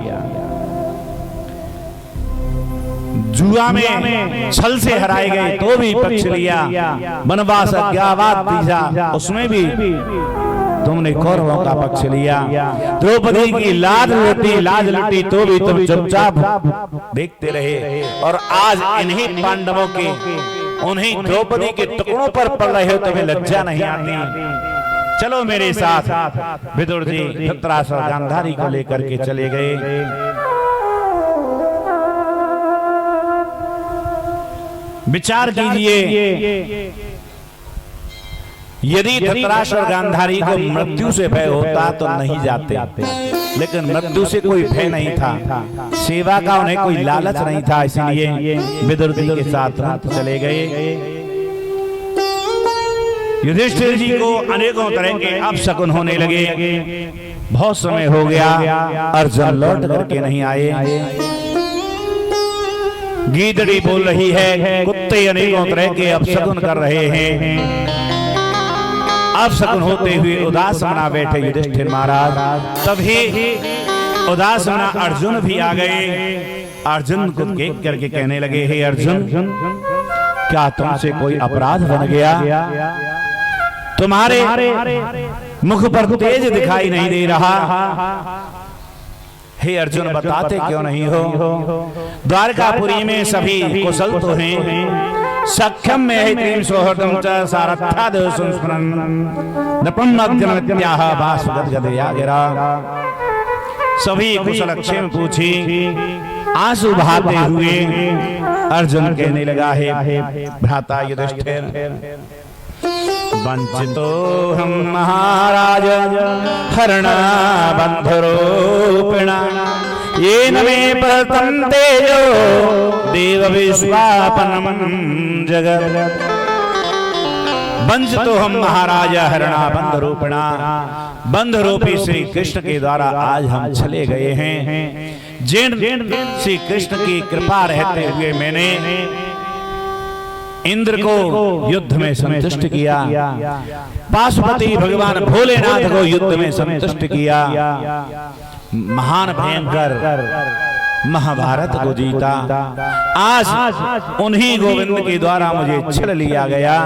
जुआ में छल से हराए गए तो भी पक्ष लिया, वनवास अज्ञातवास दीजा उसमें भी तुमने कौरवों का पक्ष लिया। द्रौपदी की लाज लुटी तो भी तुम चुपचाप देखते रहे, और आज इन्हीं पांडवों के उन्हीं द्रौपदी के टुकड़ों पर पड़ रहे हो, तुम्हें लज्जा नहीं आती? चलो मेरे साथ। विदुर जी धृतराष्ट्र गांधारी को लेकर के चले गए। विचार कीजिए, यदि धृतराष्ट्र गांधारी को मृत्यु से भय होता तो नहीं जाते, लेकिन मृत्यु से कोई भय नहीं था, सेवा का उन्हें कोई लालच नहीं था, इसलिए विदुर जी के साथ चले गए। युधिष्ठिर जी को अनेकों तरह के अपशकुन होने लगे। बहुत समय हो गया, अर्जुन लौट करके नहीं आए। गीदड़ी बोल रही है, कुत्ते अनेकों तरह के अपशकुन कर रहे हैं। अपशकुन होते हुए उदास मना बैठे युधिष्ठिर महाराज। तभी उदास मना अर्जुन भी आ गए। अर्जुन को देख करके कहने लगे, हे अर्जुन, क्या तुमसे कोई अपराध बन गया? तुम्हारे मुख पर तेज दिखाई नहीं दे रहा। हे अर्जुन, बताते क्यों नहीं हो? द्वारकापुरी में सभी कुशल तो हैं, सख्यम में है तीन सौहृदम च सारथ्याद संस्मरण नपन्नग्नत्याह भास्वगदगदया गिरा। सभी कुशल क्षेम पूछी। आंसू बहाते हुए अर्जुन कहने लगा, है भ्राता युधिष्ठिर, वंचितो हम महाराज हरणा बंधुरूपिणा येन मे प्रतम तेजो देव विश्वापनम जगत। वंचितो हम महाराज हरणा बंधुरूपिणा, बंधुरूपी श्री कृष्ण के द्वारा आज हम चले गए हैं। जिन श्री कृष्ण की कृपा रहते हुए मैंने इंद्र को युद्ध में संतुष्ट किया, पाशुपति भगवान भोलेनाथ को युद्ध में संतुष्ट किया, महान भयंकर महाभारत को जीता। आज उन्हीं गोविंद के द्वारा मुझे छल लिया गया।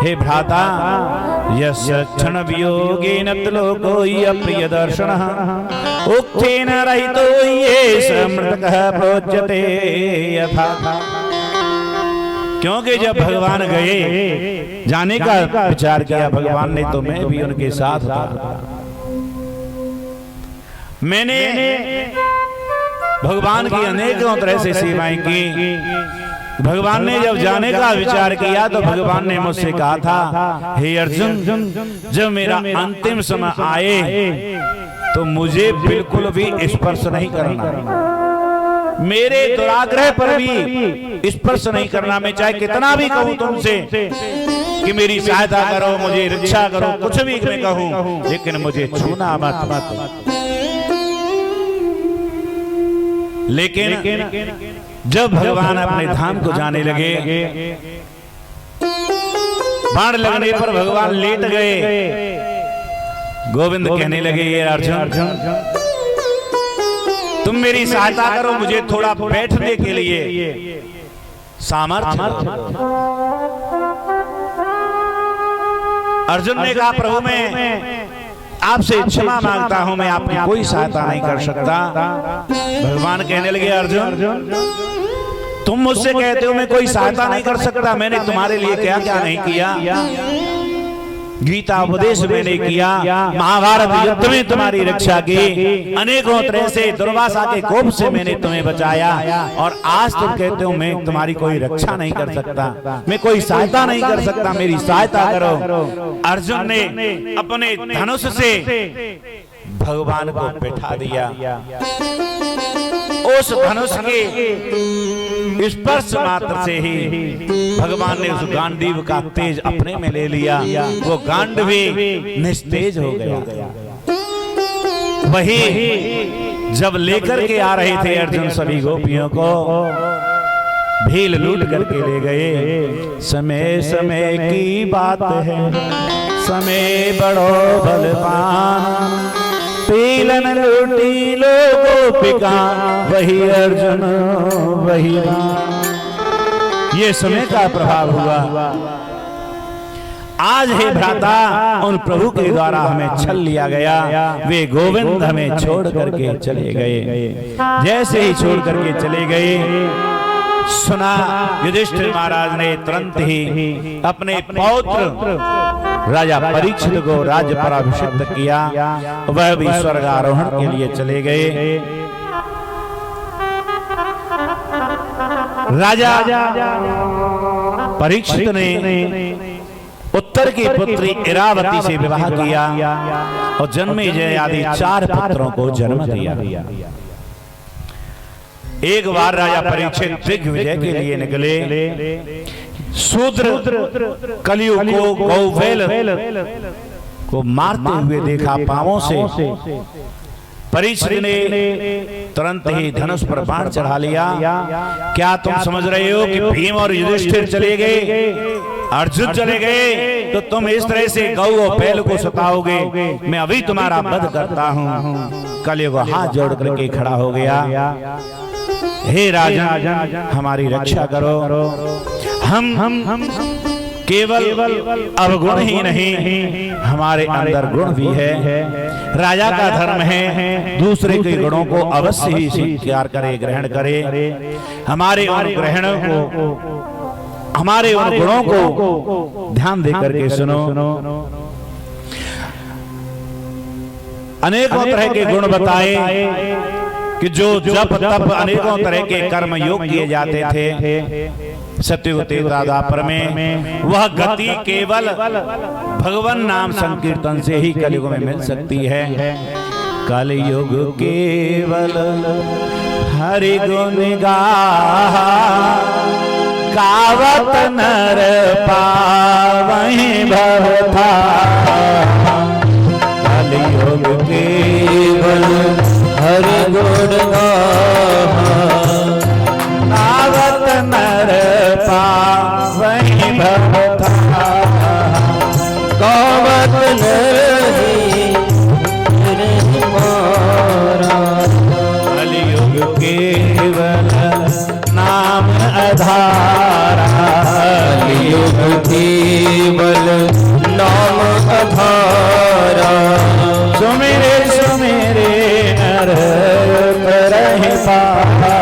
हे भ्राता, यस्य क्षण वियोगेन त्रिलोको प्रिय दर्शनः उक्तेन रहितो ये मृतकः प्रोच्यते यथा। क्योंकि जब भगवान गए, जाने का विचार किया भगवान ने, तो मैं भी उनके साथ था। मैंने भगवान की अनेकों तरह से सेवाएं की। भगवान ने जब जाने का विचार किया तो भगवान ने मुझसे कहा था, हे अर्जुन, जब मेरा अंतिम समय आए तो मुझे बिल्कुल भी स्पर्श नहीं करना, मेरे दुराग्रह पर भी स्पर्श नहीं करना। मैं चाहे कितना भी कहूं तुमसे कि मेरी सहायता करो, मुझे रक्षा करो, कुछ भी मैं कहूं, लेकिन मुझे छूना मत। लेकिन जब भगवान अपने धाम को जाने लगे, बाण लगने पर भगवान लेट गए। गोविंद कहने लगे, ये अर्जुन, तुम मेरी सहायता करो, मुझे थोड़ा बैठने के लिए सामर्थ्य। अर्जुन ने कहा, प्रभु मैं आपसे क्षमा मांगता हूं, मैं आपकी कोई सहायता नहीं कर सकता। भगवान कहने लगे अर्जुन, तुम मुझसे कहते हो मैं कोई सहायता नहीं कर सकता, मैंने तुम्हारे लिए क्या क्या नहीं किया। गीता उपदेश मैंने किया, महाभारत युद्ध में तुम्हारी रक्षा की, अनेकों तरह से दुर्वासा के कोप से मैंने तुम्हें बचाया, और आज तुम कहते हो मैं तुम्हारी कोई रक्षा नहीं कर सकता, मैं कोई सहायता नहीं कर सकता, मेरी सहायता करो। अर्जुन ने अपने धनुष से भगवान को बैठा दिया। उस धनुष के स्पर्श मात्र से ही भगवान ने उस गांडीव का तेज अपने में ले लिया, वो गांडवी निस्तेज हो गया। वही जब लेकर के आ रहे थे अर्जुन सभी गोपियों को, भील लूट करके ले गए। समय समय की बात है, समय बड़ो बलवान, पीलन लूटी लो गोपिका, वही अर्जुन वही राम। ये समय का प्रभाव हुआ। आज हे भ्राता, उन प्रभु के द्वारा हमें छल लिया गया, वे गोविंद हमें छोड़ करके चले गए। जैसे ही छोड़ करके चले गए, सुना युधिष्ठिर महाराज ने तुरंत ही अपने पौत्र राजा परीक्षित को राज्य पर अभिषिक्त किया। वह भी स्वर्ग आरोहण के लिए चले गए। राजा परीक्षित ने उत्तर की पुत्री इरावती से विवाह किया और जन्मेजय आदि 4 पुत्रों को जन्म दिया। एक बार राजा परीक्षित दिग्विजय के लिए निकले। शूद्र कलियुग को गौवेल को मारते हुए देखा पांवों से। परीक्षित ने तुरंत ही धनुष पर बाण चढ़ा लिया। क्या तुम समझ रहे हो कि भीम और युधिष्ठिर चले गए, अर्जुन चले गए, तो तुम इस तरह से गौ और बैल को सताओगे? मैं अभी तुम्हारा वध करता हूँ। कलियुग हाथ जोड़ करके खड़ा हो गया। हे राजन, हमारी रक्षा करो। हम केवल अवगुण ही नहीं, हमारे अंदर गुण भी है। राजा का धर्म है दूसरे के गुणों को अवश्य ही स्वीकार करे, ग्रहण करे। हमारे उन ग्रहणों को, हमारे उन गुणों को ध्यान दे करके सुनो। अनेकों तरह के गुण बताए कि जो जप तप अनेकों तरह के कर्म योग किए जाते थे सत्ययुग त्रेता द्वापर में, वह गति केवल भगवान नाम संकीर्तन से ही कलयुग में मिल सकती है। कलयुग केवल हरि गुण गाहा, गावत नर पावहि भवथा। कलयुग केवल हरि गुण गाहा, गावत नर पावहि भवथा। गावत नहीं मारा। कलयुग केवल नाम आधारा। कलयुग केवल नाम आधारा। सुमिरे सुमिरे नर तरहि पारा।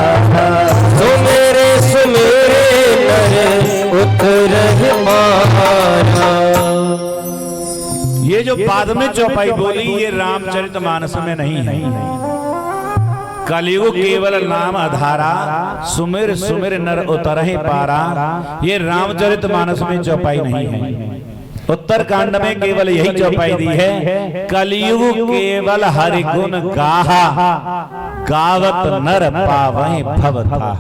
सुमिरे सुमिरे नर उतरहि पारा। ये जो बाद में चौपाई बोली, ये रामचरितमानस में नहीं है। कलयुग केवल नाम आधारा, सुमिर सुमिर नर उतरहि पारा, ये रामचरितमानस में चौपाई नहीं है। उत्तरकांड में केवल यही चौपाई दी है, कलयुग केवल हरि गुण गाहा, गावत नर पावहि भवथा।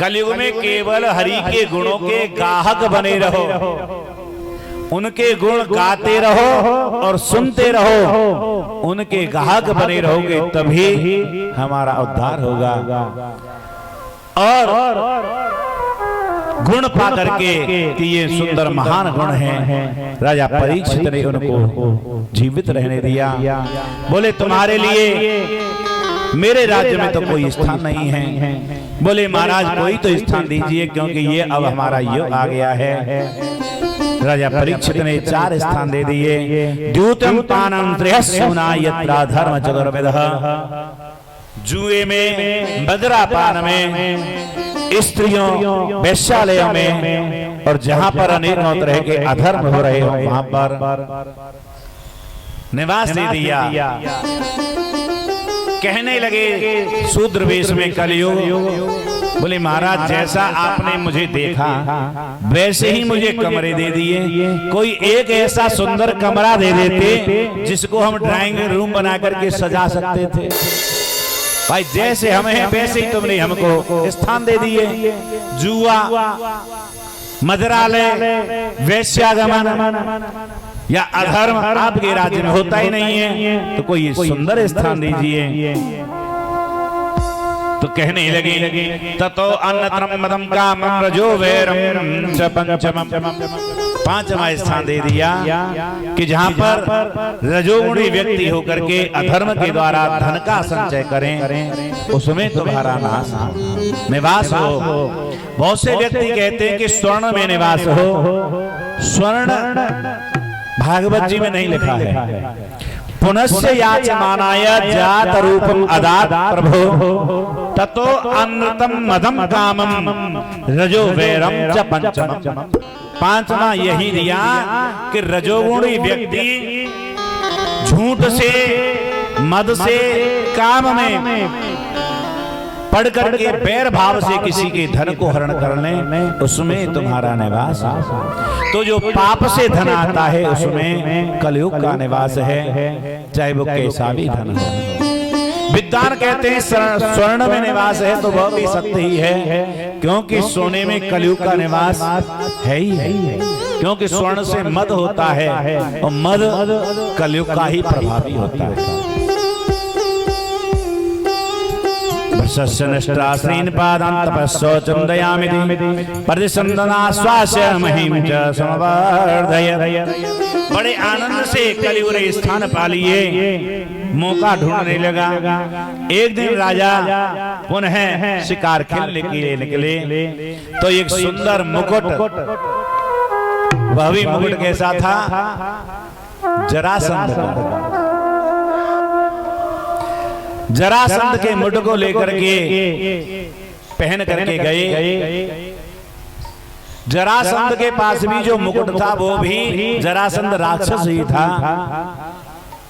कलयुग में केवल हरि के गुणों के गाहक बने रहो, उनके गुण गाते रहो और सुनते रहो, उनके गाहक बने रहोगे तभी हमारा उद्धार होगा। और गुण पा करके कि ये सुंदर महान गुण हैं, राजा परीक्षित ने उनको जीवित रहने दिया। बोले तुम्हारे लिए मेरे राज्य में तो कोई स्थान नहीं है। बोले महाराज कोई तो स्थान दीजिए, क्योंकि ये अब हमारा युग आ गया है। राजा परीक्षित ने 4 स्थान दे दिए। द्यूतम पानम त्रयस्सुना यत्रा धर्म चतुर्विधः, जुए में, मदिरापान में, स्त्रियों वेश्यालयों में, और जहां पर अनेकों तरह के अधर्म हो रहे हो वहां पर निवास दे दिया। कहने लगे शूद्र वेश में कलयुग, बोले महाराज जैसा आपने मुझे देखा वैसे ही मुझे कमरे दे दिए, कोई एक ऐसा सुंदर कमरा दे देते जिसको हम ड्राइंग रूम बना करके सजा सकते थे। भाई जैसे हम हैं वैसे ही तुमने हमको स्थान दे दिए। जुआ, मदिरालय, वेश्यागमन या अधर्म आपके राज्य में होता ही नहीं है, तो कोई सुंदर स्थान दीजिए। तो कहने लगे ततो अन्नत्रम मदम कामम रजो वैरम च पंचमम, 5वां स्थान दे दिया कि जहां पर रजोगुणी व्यक्ति होकर के अधर्म के द्वारा धन का संचय करें उसमें तुम्हारा निवास हो। बहुत से व्यक्ति कहते हैं कि स्वर्ण में निवास हो, स्वर्ण भागवत जी में नहीं लिखा है। पुनस्य याचमानाय जात रूपम अदात प्रभो ततो अनृतम मदम कामम रजो वैरम च पंचमम। 5वां यही दिया कि रजोगुणी व्यक्ति झूठ से, मद से, काम में पढ़ करके बैर भाव से किसी के धन को हरण कर लें उसमें तुम्हारा निवास है। तो जो पाप से धन आता है उसमें कलयुग का निवास है, चाहे वो कैसा भी धन हो। विद्वान कहते हैं स्वर्ण में निवास है तो वह भी सत्य ही है, क्योंकि सोने में कलयुग का निवास है ही है, क्योंकि स्वर्ण से मद होता है और मद कलयुग का ही प्रभावी होता है। सस्यनष्टाश्रीन पादान् तपस्सोचं दयामिति प्रतिसंदना स्वास्य महिम च समवर्धय। बड़े आनंद से कलियुग स्थान पा लिए, मौका ढूंढने लगा। एक दिन राजा पुनः शिकार खेलने के लिए निकले तो एक सुंदर मुकुट, वह भी मुकुट कैसा था? जरासंध का। जरासंध के मुकुट को लेकर के पहन करके गए। जरासंध के पास भी जो मुकुट था वो भी जरासंध राक्षस ही था,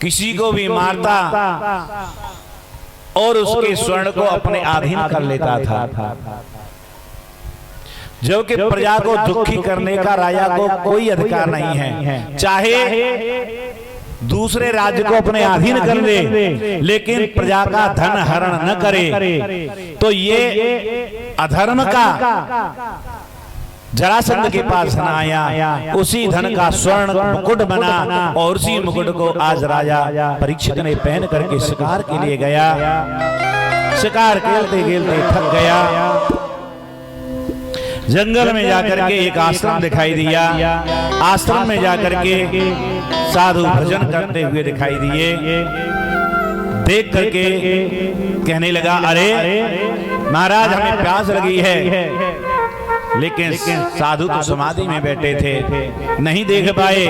किसी को भी मारता और उसके स्वर्ण को अपने अधीन कर लेता था। जबकि प्रजा को दुखी करने का राजा को कोई अधिकार नहीं है, चाहे दूसरे राज्य को अपने अधीन कर ले लेकिन प्रजा का धन हरण न करे। तो ये अधर्म का जरासंध के पास न आया, उसी धन का स्वर्ण मुकुट बना और उसी मुकुट को आज राजा परीक्षित ने पहन करके शिकार के लिए गया। शिकार खेलते खेलते थक गया, जंगल में जाकर के एक आश्रम दिखाई दिया। आश्रम में जाकर के साधु भजन करते हुए दिखाई दिए। देख करके कहने लगा, अरे महाराज हमें प्यास लगी है, लेकिन साधु तो समाधि में बैठे थे, नहीं देख पाए।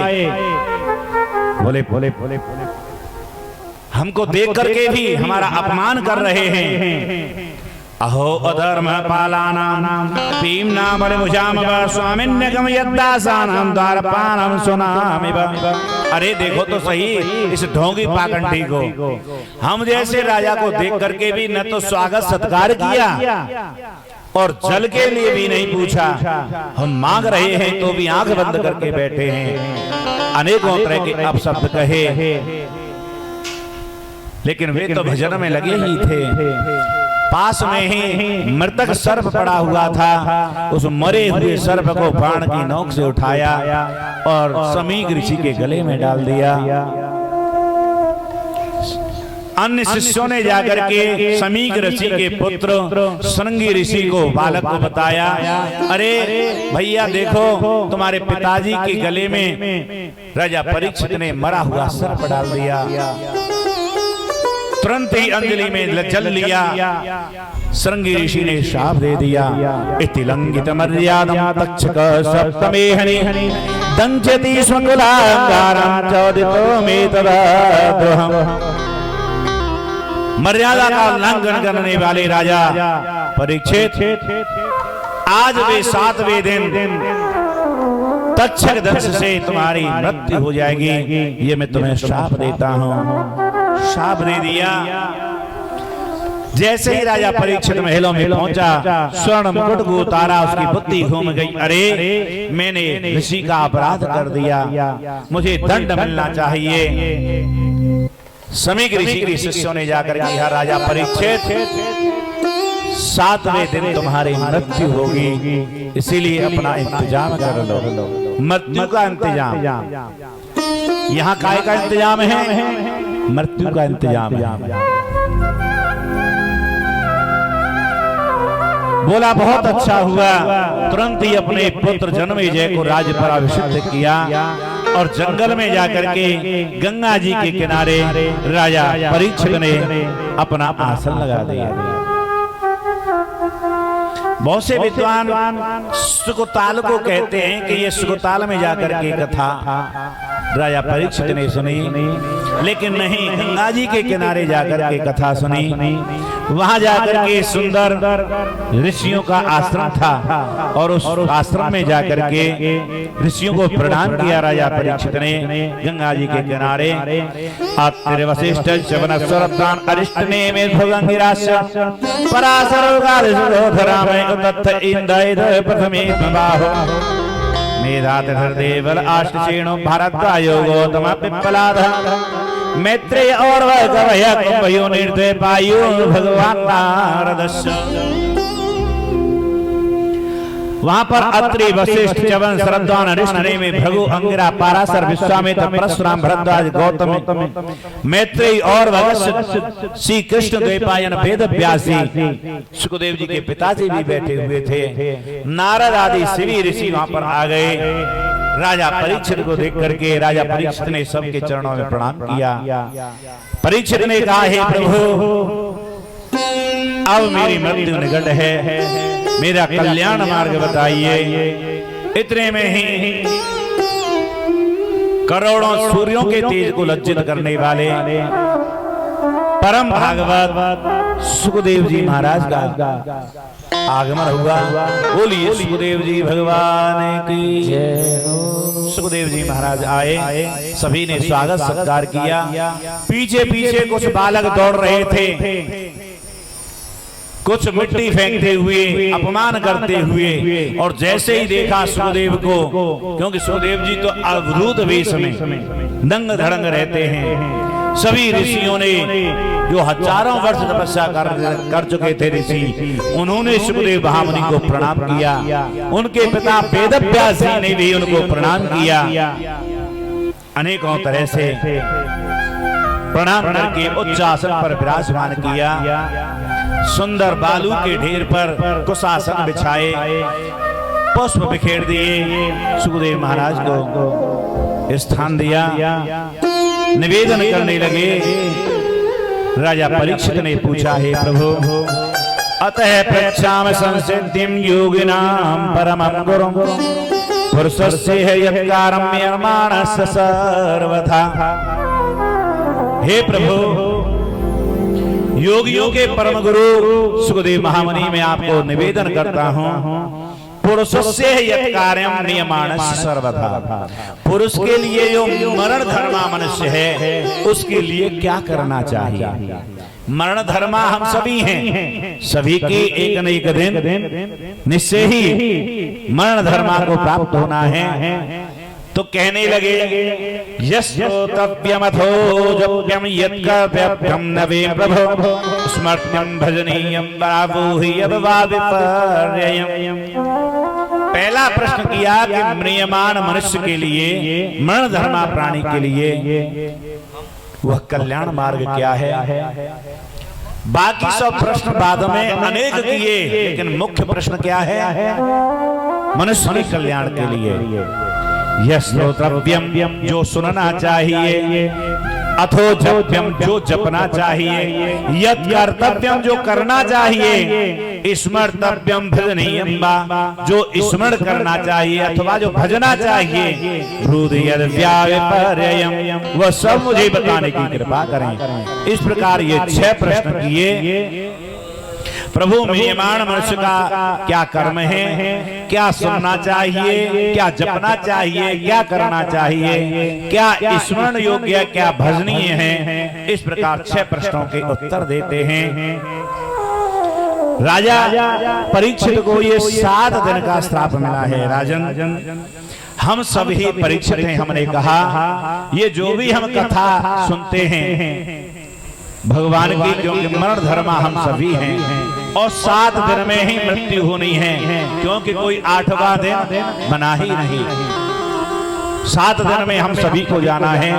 बोले बोले बोले हमको देख करके भी हमारा अपमान कर रहे हैं। अहो अधर्म पालानां पीम्नां बलिमुजामव स्वामिन्यगम यद्दासानां द्वारपानं सुनामिव। अरे देखो तो सही इस ढोंगी पाखंडी को, हम जैसे राजा को देख करके भी न तो स्वागत सत्कार किया और जल के लिए भी नहीं पूछा। हम मांग रहे हैं तो भी आंख बंद करके बैठे हैं, अनेकों तरह के अपशब्द कहे, लेकिन वे तो भजन में लगे ही थे। पास में ही मृतक सर्प पड़ा हुआ था, उस मरे हुए सर्प को बाण की नोक से उठाया और समीक ऋषि के गले में डाल दिया। अन्य शिष्यों ने जाकर के समीक ऋषि के पुत्र श्रृंगी ऋषि को बालक को बताया, अरे भैया देखो तुम्हारे पिताजी के गले में राजा परीक्षित ने मरा हुआ सर्प डाल दिया। तुरंत ही अंजलि में जल लिया। श्रृंगी ऋषि ने शाप दे दिया, इति लंघित मर्यादम तक्षक सप्तमेहनि दंचति स्वकुलांगारं चोदितो में तदाद्रोहम्। मर्यादा का उल्लंघन करने वाले राजा परीक्षित, आज वे 7वें दिन तक्षक दंश से तुम्हारी मृत्यु हो जाएगी, ये मैं तुम्हें शाप देता हूं। शाप दे दिया। जैसे ही राजा परीक्षित महलों में पहुंचा, स्वर्ण मुकुट को उतारा, उसकी बुद्धि घूम गई। अरे मैंने ऋषि का अपराध कर दिया, मुझे दंड मिलना चाहिए। समीक ऋषि के शिष्यों ने जाकर कहा, राजा परीक्षित 7वें दिन तुम्हारी मृत्यु होगी, इसीलिए अपना इंतजाम कर लो। मृत्यु का इंतजाम, यहाँ काय का इंतजाम है? मृत्यु का इंतजाम है। बोला बहुत अच्छा हुआ। तुरंत ही अपने पुत्र जन्मेजय को राज्य पर अभिषिक्त किया और जंगल में जाकर के गंगा जी के किनारे राजा परीक्षित ने अपना आसन लगा दिया। बहुत से विद्वान सुकताल को कहते हैं कि ये सुकताल में जाकर के कथा राजा परीक्षित ने सुनी, लेकिन नहीं, गंगा जी के किनारे जाकर के कथा सुनी। वहां जाकर के सुंदर ऋषियों का आश्रम था और उस आश्रम में जाकर के ऋषियों को प्रणाम किया राजा परीक्षित ने गंगा जी के किनारे। आत्रे वशिष्ठ शवनस्वरदान अरिष्टने में भुजंगिराश पराशरोगाधरा में तत्थ इंदयद प्रथमे बाहो मेधात हृदयवल आष्टेणो भारद्वायो गौतम पिप्पलाध मैत्रेय और वह गवया कुंभयो निर्दय पायु भगवान नारदस्य। वहां पर अत्रि वशिष्ठ च्यवन शरद्वान अरिष्टनेमि में भृगु अंगिरा पाराशर विश्वामित्र परशुराम भरद्वाज गौतम मैत्रेय और वशिष्ठ श्री कृष्ण द्वैपायन वेद व्यासी सुखदेव जी के पिताजी भी बैठे हुए थे। नारद आदि सभी ऋषि वहां पर आ गए। राजा परीक्षित को देख करके राजा परीक्षित ने सबके चरणों में प्रणाम किया। परीक्षित ने कहा, हे प्रभु, अब मेरी मृत्यु निकट है, मेरा कल्याण मार्ग बताइए। इतने में ही करोड़ों सूर्यों के तेज को लज्जित करने वाले परम भागवत सुखदेव जी महाराज का आगमन हुआ। बोलिए सुखदेव जी भगवान की जय। सुखदेव जी महाराज आए, सभी ने स्वागत सत्कार किया। पीछे पीछे कुछ बालक दौड़ रहे थे, कुछ मिट्टी फेंकते हुए, अपमान करते हुए, और जैसे ही देखा सुखदेव को, क्योंकि सुखदेव जी तो अवधूत वेश में दंग धड़ंग रहते हैं, सभी ऋषियों ने जो हजारों वर्ष तपस्या कर चुके थे ऋषि, उन्होंने सुखदेव महामुनि को प्रणाम किया। उनके पिता वेदव्यास जी ने भी उनको प्रणाम किया। अनेकों तरह से प्रणाम करके उच्च आसन पर विराजमान किया। सुंदर बालू के ढेर पर कुशासन बिछाए, पुष्प बिखेर दिए, सुखदेव महाराज को स्थान दिया। निवेदन करने लगे। राजा परीक्षित ने पूछा, हे प्रभु, अतः पृच्छामि संसिद्धिं योगिनां परमं गुरुं पुरुषस्य यत्कारं यमानस्य सर्वथा। हे प्रभु, योगियों के परम गुरु सुखदेव महामुनि, मैं आपको निवेदन करता हूँ, पुरुषस्य यत् कार्यं नियमानस्य सर्वथा। पुरुष के लिए जो मरण धर्मा मनुष्य है, उसके लिए क्या करना चाहिए? मरण धर्मा हम सभी हैं, सभी के एक न एक दिन निश्चय ही मरण धर्मा को प्राप्त होना है। तो कहने लगे, यस्योतव्यमथो जप्यम यत्कर्तव्यम नवे प्रभो स्मर्त्यम भजनीयम बाबूहि यद्वा विपर्ययम्। पहला प्रश्न किया कि म्रियमाण मनुष्य के लिए, मरण धर्मा प्राणी के लिए वह कल्याण मार्ग क्या है? बाकी सब प्रश्न बाद में अनेक किए, लेकिन मुख्य प्रश्न क्या है? मनुष्य के कल्याण के लिए यह श्रोतव्यम, जो सुनना चाहिए, अथो जप्यम जो जपना चाहिए, यत् कर्तव्यम जो करना चाहिए, स्मर्तव्यम भजनीयम जो स्मरण करना चाहिए अथवा जो भजना चाहिए, हृदय व्याविपर्ययम् वह सब मुझे बताने की कृपा करें। इस प्रकार ये 6 प्रश्न किए। प्रभु मेयमान मनुष्य का क्या कर्म है, क्या सुनना चाहिए, क्या जपना चाहिए, क्या करना चाहिए, क्या स्मरण योग्य, क्या भजनीय है, इस प्रकार 6 प्रश्नों के उत्तर देते हैं। राजा परीक्षित को ये 7 दिन का श्राप मिला है। राजन हम सब ही परीक्षित हैं। हमने कहा ये जो भी हम कथा सुनते हैं भगवान की, क्योंकि मरण धर्मा हम सभी हैं और 7 दिन में ही मृत्यु होनी है, क्योंकि कोई 8वां दिन बना ही नहीं। 7 दिन में हम सभी को जाना है,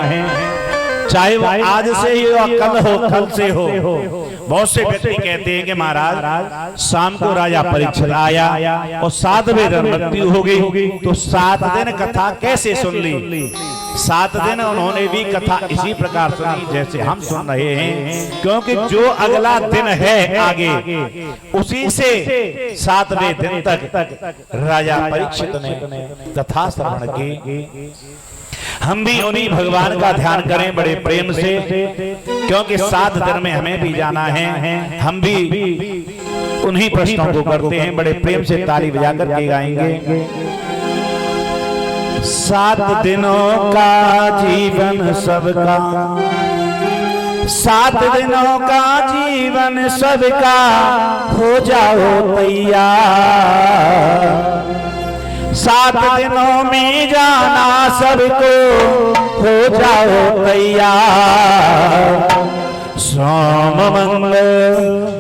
चाहे वो आज से ही हो, कल हो, कल से हो। बहुत से व्यक्ति कहते हैं कि महाराज शाम को राजा परीक्षित आया और 7वें दिन मृत्यु हो गई, तो 7 दिन कथा कैसे सुन ली? 7 दिन उन्होंने भी कथा इसी प्रकार सुनी जैसे हम सुन रहे हैं, क्योंकि जो अगला दिन है आगे उसी से 7वें दिन तक राजा परीक्षित ने कथा श्रवण की। हम भी उन्हीं भगवान का ध्यान करें बड़े प्रेम से, क्योंकि 7 दिन में हमें भी जाना है। हम भी उन्हीं प्रश्नों को करते हैं, बड़े प्रेम से ताली बजाकर के गाएंगे। 7 दिनों का जीवन सबका, 7 दिनों का जीवन सबका, हो जाओ तैयार। 7 दिनों में जाना सबको, हो जाओ तैयार। सोम मंगल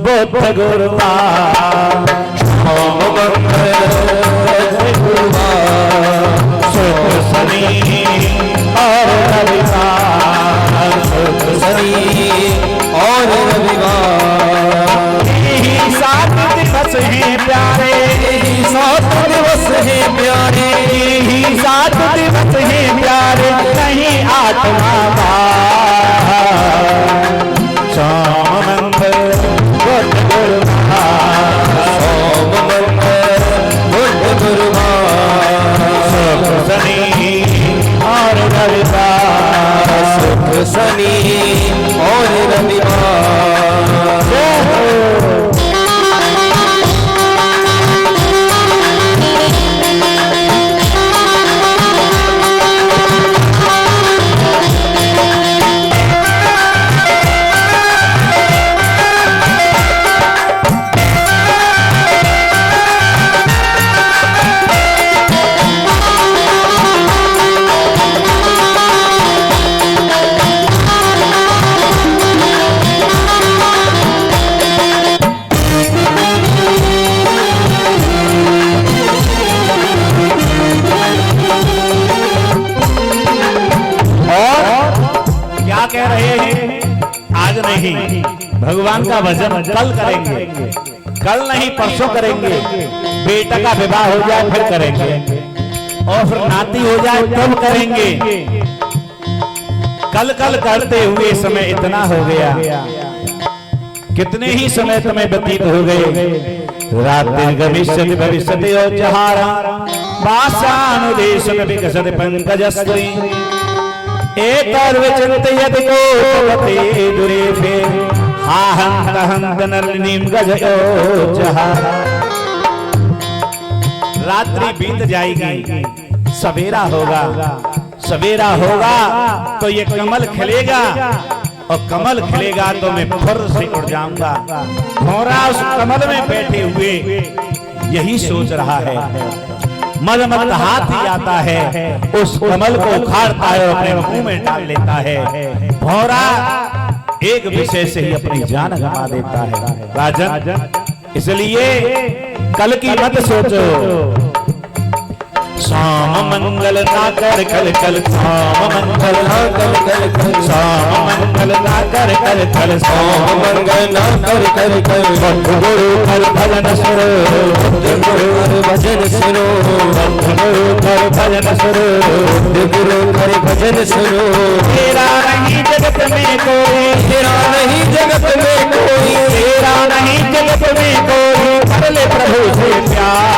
बुध गुरुवार, सोम मंगल बुध गुरुवार, शुक्र शनि और रविवार, शुक्र शनि और रविवार। यही 7 दिवस हैं प्यारे, 7 दिवस हैं प्यारे, यही 7 दिवस हैं प्यारे, नहीं 8वां बार। सोम मंगल बुध गुरुवार, सोम मंगल बुध गुरुवार, शुक्र शनि और रविवार, शुक्र शनि और रविवार। कह रहे हैं आज नहीं, भगवान का भजन कल करेंगे, कल नहीं परसों करेंगे। बेटा का विवाह हो जाए फिर करेंगे, और फिर नाती हो जाए तब करेंगे। कल कल करते हुए समय इतना हो गया, कितने ही समय तुम्हें व्यतीत हो गए। रात्रि भविष्यति भविष्यति औचहारा, भाषानुदेशं विकसति पंकजस्त्री। एतर्विचिन्तयति कोटपते दुरेफे, हा हन्त हन्त नलिनीं गजयोचहारा। रात्रि बीत जाएगी, सवेरा होगा, सवेरा होगा तो ये कमल खिलेगा, और कमल खिलेगा तो मैं फुर से उड़ जाऊंगा। भौरा उस कमल में बैठे हुए यही सोच रहा है, मद मद हाथ ही आता है, उस कमल को उखाड़ता है और अपने मुंह में डाल लेता है। भौरा एक विषय से ही अपनी जान गंवा देता है। राजन, इसलिए कल की मत सोचो, श्याम मंगल ना कर कल कल श्याम मंगल ना कर कल कल श्याम मंगल ना कर कल कल श्याम मंगल ना कर कल कल गुरु कर भजन सुरो गुरु भजन सुरो गुरु कर भजन सुरो गुरु कर भजन सुरो तेरा नहीं जगत में कोई तेरा नहीं जगत में कोई तेरा नहीं जगत में कोई कर ले प्रभु से प्यार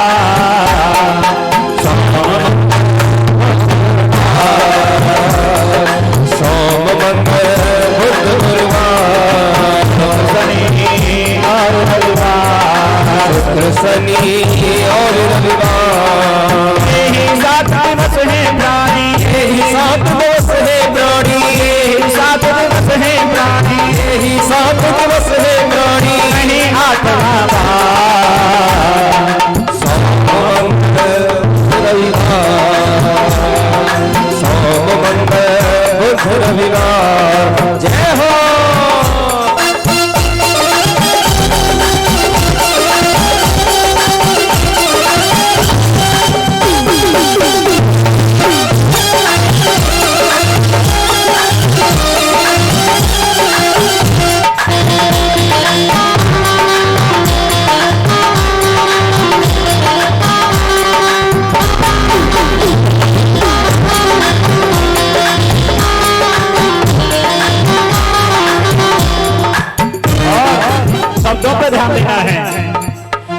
सोम मंगल बुध गुरुवार शनि और रविवार शुक्र शनि और रविवार यही 7 दिवस है प्राणी यही 7 दिवस है प्राणी यही 7 दिवस है प्राणी यही 7 दिवस है प्राणी नहीं 8वां सोम मंगल सोम मंगल बुध रविवार जय हो। शब्दों पर ध्यान देना है।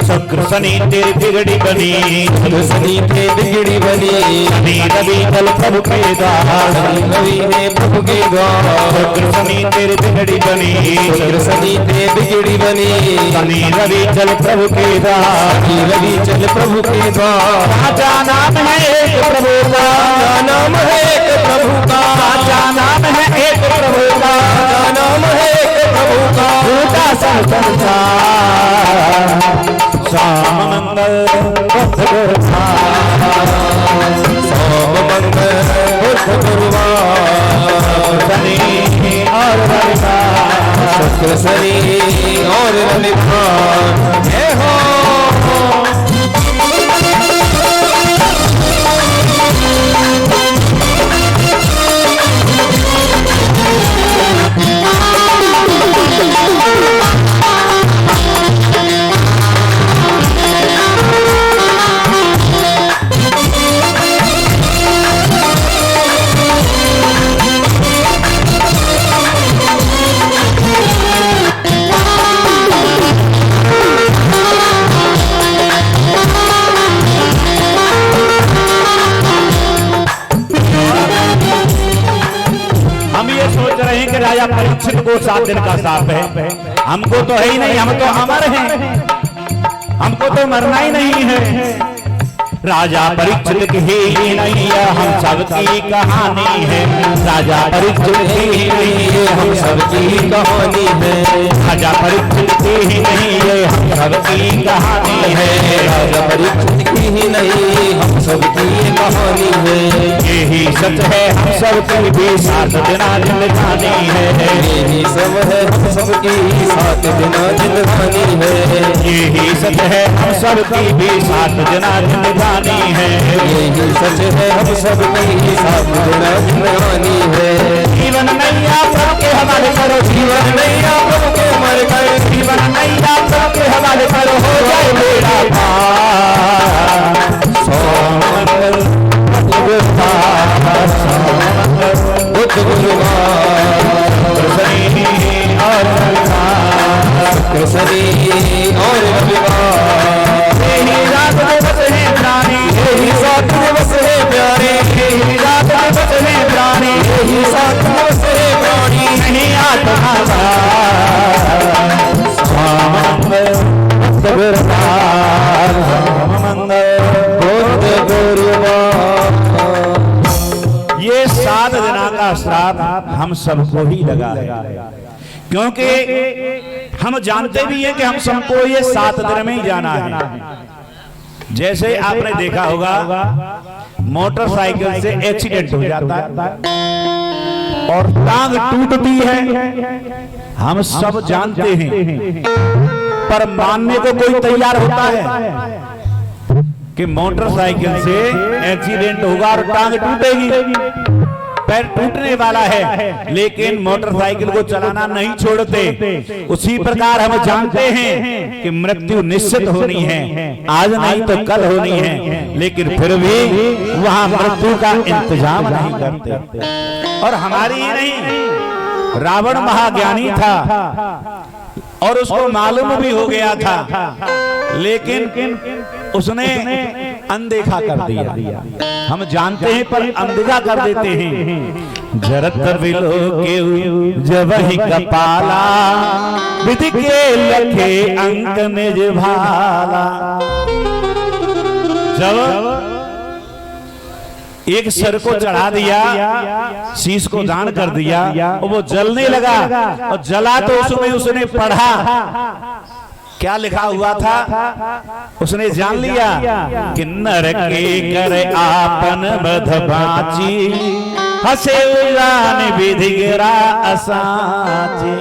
शुक्र शनि तेरी बिगड़ी बनी शुक्र शनि तेरी बिगड़ी बनी शनि रवि कल प्रभु के द्वार शनि रवि ने प्रभु के द्वार शुक्र शनि तेरी बिगड़ी बनी शुक्र शनि तेरी बिगड़ी बनी शनि रवि चल प्रभु के द्वार शनि रवि चल प्रभु के द्वार राजा नाम है एक प्रभु का नाम है एक प्रभु का राजा नाम है एक प्रभु का नाम है एक प्रभु का झूठा संसार श्याम मंगल बुध गुरुवार सोम मंगल बुध गुरुवार शनि और रविवार शुक्र शनि और रविवार जय हो। राजा परीक्षित को 7 दिन का शाप है। हमको तो है ही नहीं, हम तो अमर हैं, हमको तो मरना ही नहीं है। राजा परीक्षित की ही नहीं है, हम सबकी कहानी है। राजा परीक्षित की ही नहीं है, हम सबकी कहानी है। राजा परीक्षित की ही नहीं है, हम सबकी कहानी है। राजा परीक्षित की ही नहीं, हम सबकी कहानी है। यही सच है, हम सबकी भी 7 दिन जिंदगानी है। यही सब है, हम सबकी 7 दिन जिंदगानी है। यही सच है, हम सबकी भी 7 दिन जिंदगानी है। यही सच है, हम सबकी 7 दिन जिंदगानी है। जीवन नैया प्रभु के हवाले करो, जीवन नैया प्रभु के हवाले करो, जीवन नैया प्रभु के हवाले करो, हो जाए मेरा पार। सोम मंगल बुध गुरुवार बुध गुरुवार शनि और रविवार शुक्र शनि और रविवार यही 7 दिवस है प्राणी, यही 7 दिवस है प्यारे, यही 7 दिवस है प्राणी, यही 7 दिवस है प्राणी नहीं 8वां श्याम मंगल बुध गुरुवार श्याम मंगल बुध गुरुवार। ये 7 दिना का श्राप हम सबको ही लगा है, क्योंकि हम जानते भी हैं कि हम सबको ये 7 दिन में ही जाना है। जैसे आपने देखा होगा मोटरसाइकिल से एक्सीडेंट हो जाता है और टांग टूटती है, हम सब जानते हैं, पर मानने को कोई तैयार होता है कि मोटरसाइकिल से एक्सीडेंट होगा और टांग टूटेगी, पैर टूटने वाला है, लेकिन मोटरसाइकिल को चलाना नहीं छोड़ते। उसी प्रकार हम जानते हैं कि मृत्यु निश्चित होनी है, आज नहीं तो कल होनी है, लेकिन फिर भी वहां मृत्यु का इंतजाम नहीं करते। और हमारी ही नहीं, रावण महाज्ञानी था और उसको मालूम भी हो गया था, लेकिन उसने अनदेखा कर दिया। हम जानते हैं पर अनदेखा कर देते हैं। जरत बिलो के जब ही कपाला, विधि के लखे अंक निज भाला। जब एक सर को चढ़ा दिया, शीश को दान कर दिया और वो जलने लगा, और जला तो उसमें उसने पढ़ा क्या लिखा हुआ था, उसने जान लिया कि नर के कर आपन बध बाची, हसे उजान विधि गिरा असाची।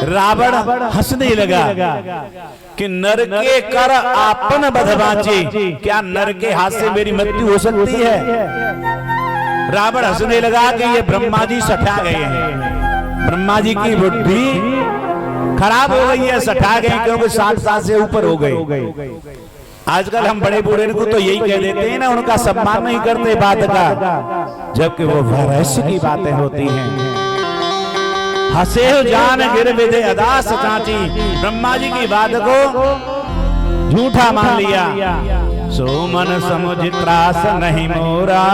रावण हंसने लगा कि नर के कर आपन बध बाची, क्या नर के हाथ से मेरी मृत्यु हो सकती है? रावण हंसने लगा कि ये ब्रह्मा जी सठा गए हैं, ब्रह्मा जी की बुद्धि खराब हो गई है, सठा गए क्योंकि 60 साल से ऊपर हो गए। आजकल हम बड़े बूढ़े को तो यही कह देते हैं ना, उनका सम्मान नहीं करते बात का, जबकि वो रहस्य की बातें होती हैं। हसे जान गिर विधि अदास चाची, ब्रह्मा जी की बात को झूठा मान लिया। सोमन समुझ त्रास नहीं मोरा,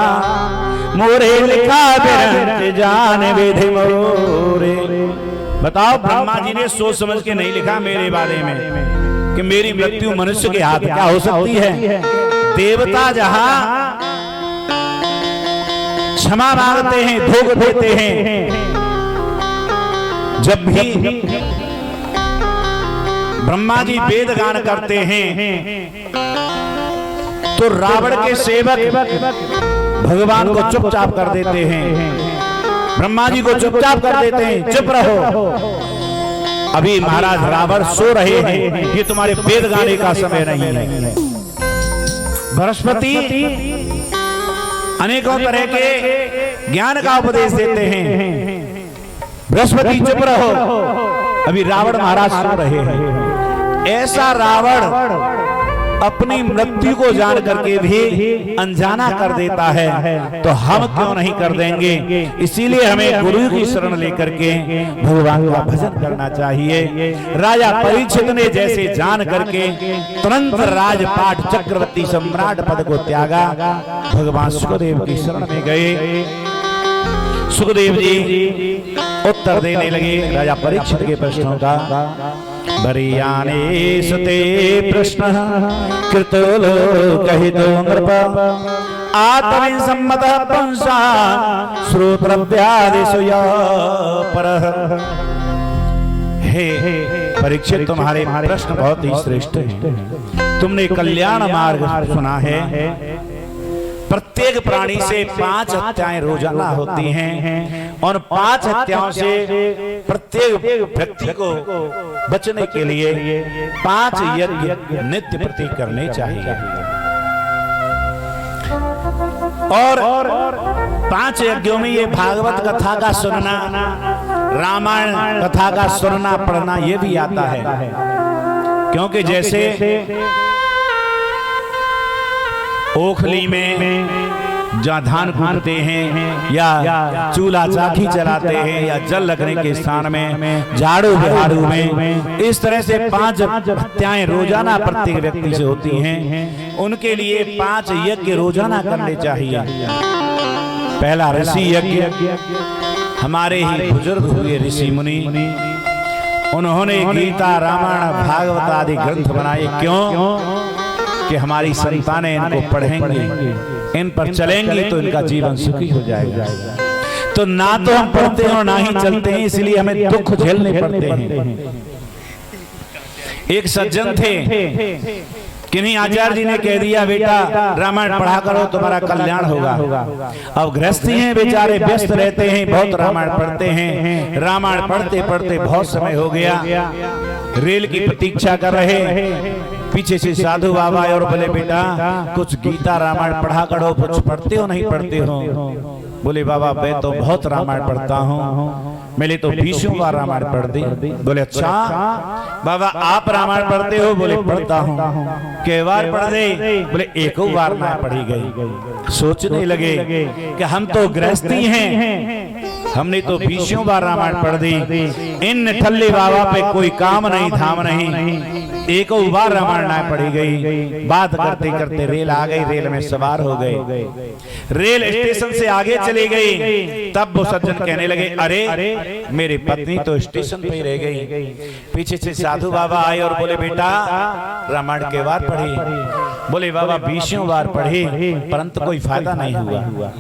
मोरे लिखा बिरंत जान विधि मोरे। बताओ, ब्रह्मा जी ने सोच समझ के नहीं लिखा मेरे बारे में कि मेरी मृत्यु मनुष्य के हाथ क्या हो सकती है। देवता जहां क्षमा मांगते हैं, भोग देते हैं, जब भी ब्रह्मा जी वेद गान करते हैं तो रावण के सेवक भगवान को चुपचाप कर देते हैं, ब्रह्मा जी को चुपचाप कर देते हैं, चुप रहो, अभी महाराज रावण सो रहे हैं, ये तुम्हारे वेद गाने का समय नहीं है। बृहस्पति अनेकों तरह के ज्ञान का उपदेश देते हैं, बृहस्पति चुप रहो, अभी रावण महाराज सो रहे हैं। ऐसा रावण अपनी मृत्यु को जान करके भी अनजाना कर देता है, तो हम क्यों नहीं कर देंगे? इसीलिए हमें गुरु की शरण लेकर के भगवान का भजन करना चाहिए। राजा परीक्षित ने जैसे जान करके तुरंत राजपाट चक्रवर्ती सम्राट पद को त्यागा, भगवान सुखदेव की शरण में गए। सुखदेव जी उत्तर देने लगे राजा परीक्षित के प्रश्नों का। बरियाने सुते प्रश्न कृतोलो कहितो नृप, आत्मनि सम्मत पुंसा श्रोत्रव्यादिशुया परः। हे परीक्षित, तुम्हारे प्रश्न बहुत ही श्रेष्ठ हैं। तुमने कल्याण मार्ग सुना है। प्रत्येक प्राणी से 5 हत्याएं रोजाना होती हैं और 5 हत्याओं से प्रत्येक व्यक्ति को बचने के लिए 5 यज्ञ नित्य प्रति करने चाहिए। और 5 यज्ञों में ये भागवत कथा का सुनना, रामायण कथा का सुनना पढ़ना ये भी आता है, क्योंकि जैसे ओखली में जहाँ धान कूटते हैं या चूल्हा चाकी चलाते हैं या जल लगने के स्थान में झाड़ू बिहारू में, इस तरह से 5 हत्याएं रोजाना प्रत्येक व्यक्ति से होती हैं। उनके लिए 5 यज्ञ रोजाना करने चाहिए। पहला ऋषि यज्ञ, हमारे ही बुजुर्ग हुए ऋषि मुनि, उन्होंने गीता रामायण भागवत आदि ग्रंथ बनाए। क्यों? कि हमारी संतानें इनको पढ़ेंगी, इन पर चलेंगी तो इनका जीवन सुखी हो जाएगा। तो ना तो हम पढ़ते हैं और ना ही चलते हैं, इसलिए हमें दुख झेलने पड़ते हैं। एक सज्जन थे, किन्हीं आचार्य जी ने कह दिया बेटा रामायण पढ़ा करो तुम्हारा कल्याण होगा। अब गृहस्थी हैं बेचारे, व्यस्त रहते हैं, बहुत रामायण पढ़ते हैं। रामायण पढ़ते पढ़ते बहुत समय हो गया। रेल की प्रतीक्षा कर रहे। पीछे से साधु बाबा और बोले बेटा कुछ गीता रामायण पढ़ा करो, कुछ पढ़ते हो नहीं पढ़ते हो? बोले बाबा मैं तो बहुत रामायण पढ़ता हूँ, मैंने तो 20 बार रामायण पढ़ दी। बोले अच्छा बाबा आप रामायण पढ़ते हो? बोले पढ़ता हूँ। कई बार पढ़ दे? बोले एक बार ना पढ़ी गई। सोचने लगे कि हम तो गृहस्थी हैं, हमने तो 20 बार रामायण पढ़ दी, इन ठल्ले बाबा पे कोई काम नहीं धाम नहीं, एक बार रामायण ना पढ़ी गई। बात करते करते रेल आ गई, रेल में सवार हो गए, रेल स्टेशन से आगे चली गई। तब वो सज्जन कहने लगे अरे मेरी पत्नी तो स्टेशन पे रह गई। पीछे से साधु बाबा आए और बोले बेटा रामायण के बार पढ़ी? बोले बाबा 20 बार पढ़ी परंतु कोई फायदा नहीं हुआ,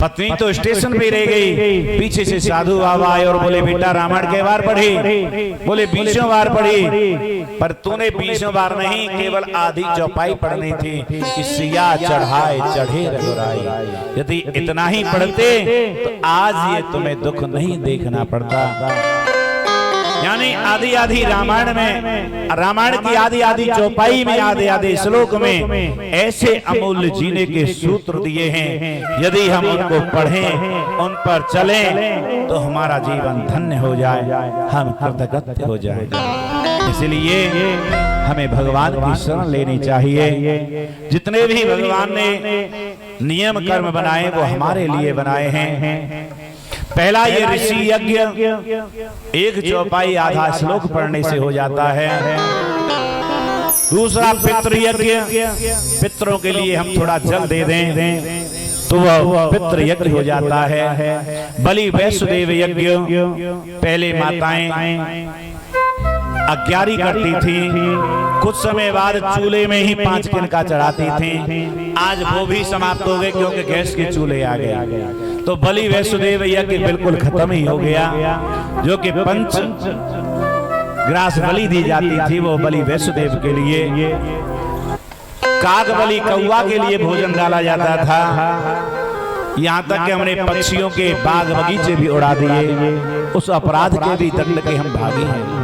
पत्नी तो स्टेशन पे रह गई। पीछे से साधु बाबा आए और बोले बेटा रामायण के बार पढ़ी? बोले 20 बार पढ़ी, पर तूने 20 बार नहीं केवल आधी चौपाई पढ़नी थी कि सिया चढ़ाए चढ़े रघुराई। यदि इतना ही पढ़ते तो आज ये तुम्हें दुख नहीं देखना पड़ता। यानी आधी आधी रामायण में, रामायण की आधी आधी चौपाई में, आधे आधे श्लोक में ऐसे अमूल्य जीने के सूत्र दिए हैं। यदि हम उनको पढ़ें, उन पर चलें तो हमारा जीवन धन्य हो जाए, हम कृतकृत्य हो जाए। इसलिए हमें भगवान की शरण लेनी चाहिए। जितने भी भगवान ने नियम कर्म बनाए वो हमारे लिए बनाए हैं। पहला ये ऋषि यज्ञ, एक चौपाई आधा श्लोक पढ़ने से हो जाता है। दूसरा पितृ यज्ञ, पितरों के लिए हम थोड़ा जल दे दें तो वह पितृ यज्ञ हो जाता है। बलि वैष्णदेव यज्ञ, पहले माताएं अज्ञारी करती थी, कुछ समय बाद चूल्हे में ही 5 किनका चढ़ाती थी। आज वो भी समाप्त हो गए क्योंकि गैस के चूल्हे आ गए। तो बलि वैष्णदेव यज्ञ बिल्कुल खत्म ही हो गया। जो कि पंच ग्रास बलि दी जाती थी वो बलि वैष्णदेव के लिए। काग बलि कौवा के लिए भोजन डाला जाता था। यहाँ तक कि हमने पक्षियों के बाग बगीचे भी उड़ा दिए। उस अपराध के भी दंड के हम भागी हैं।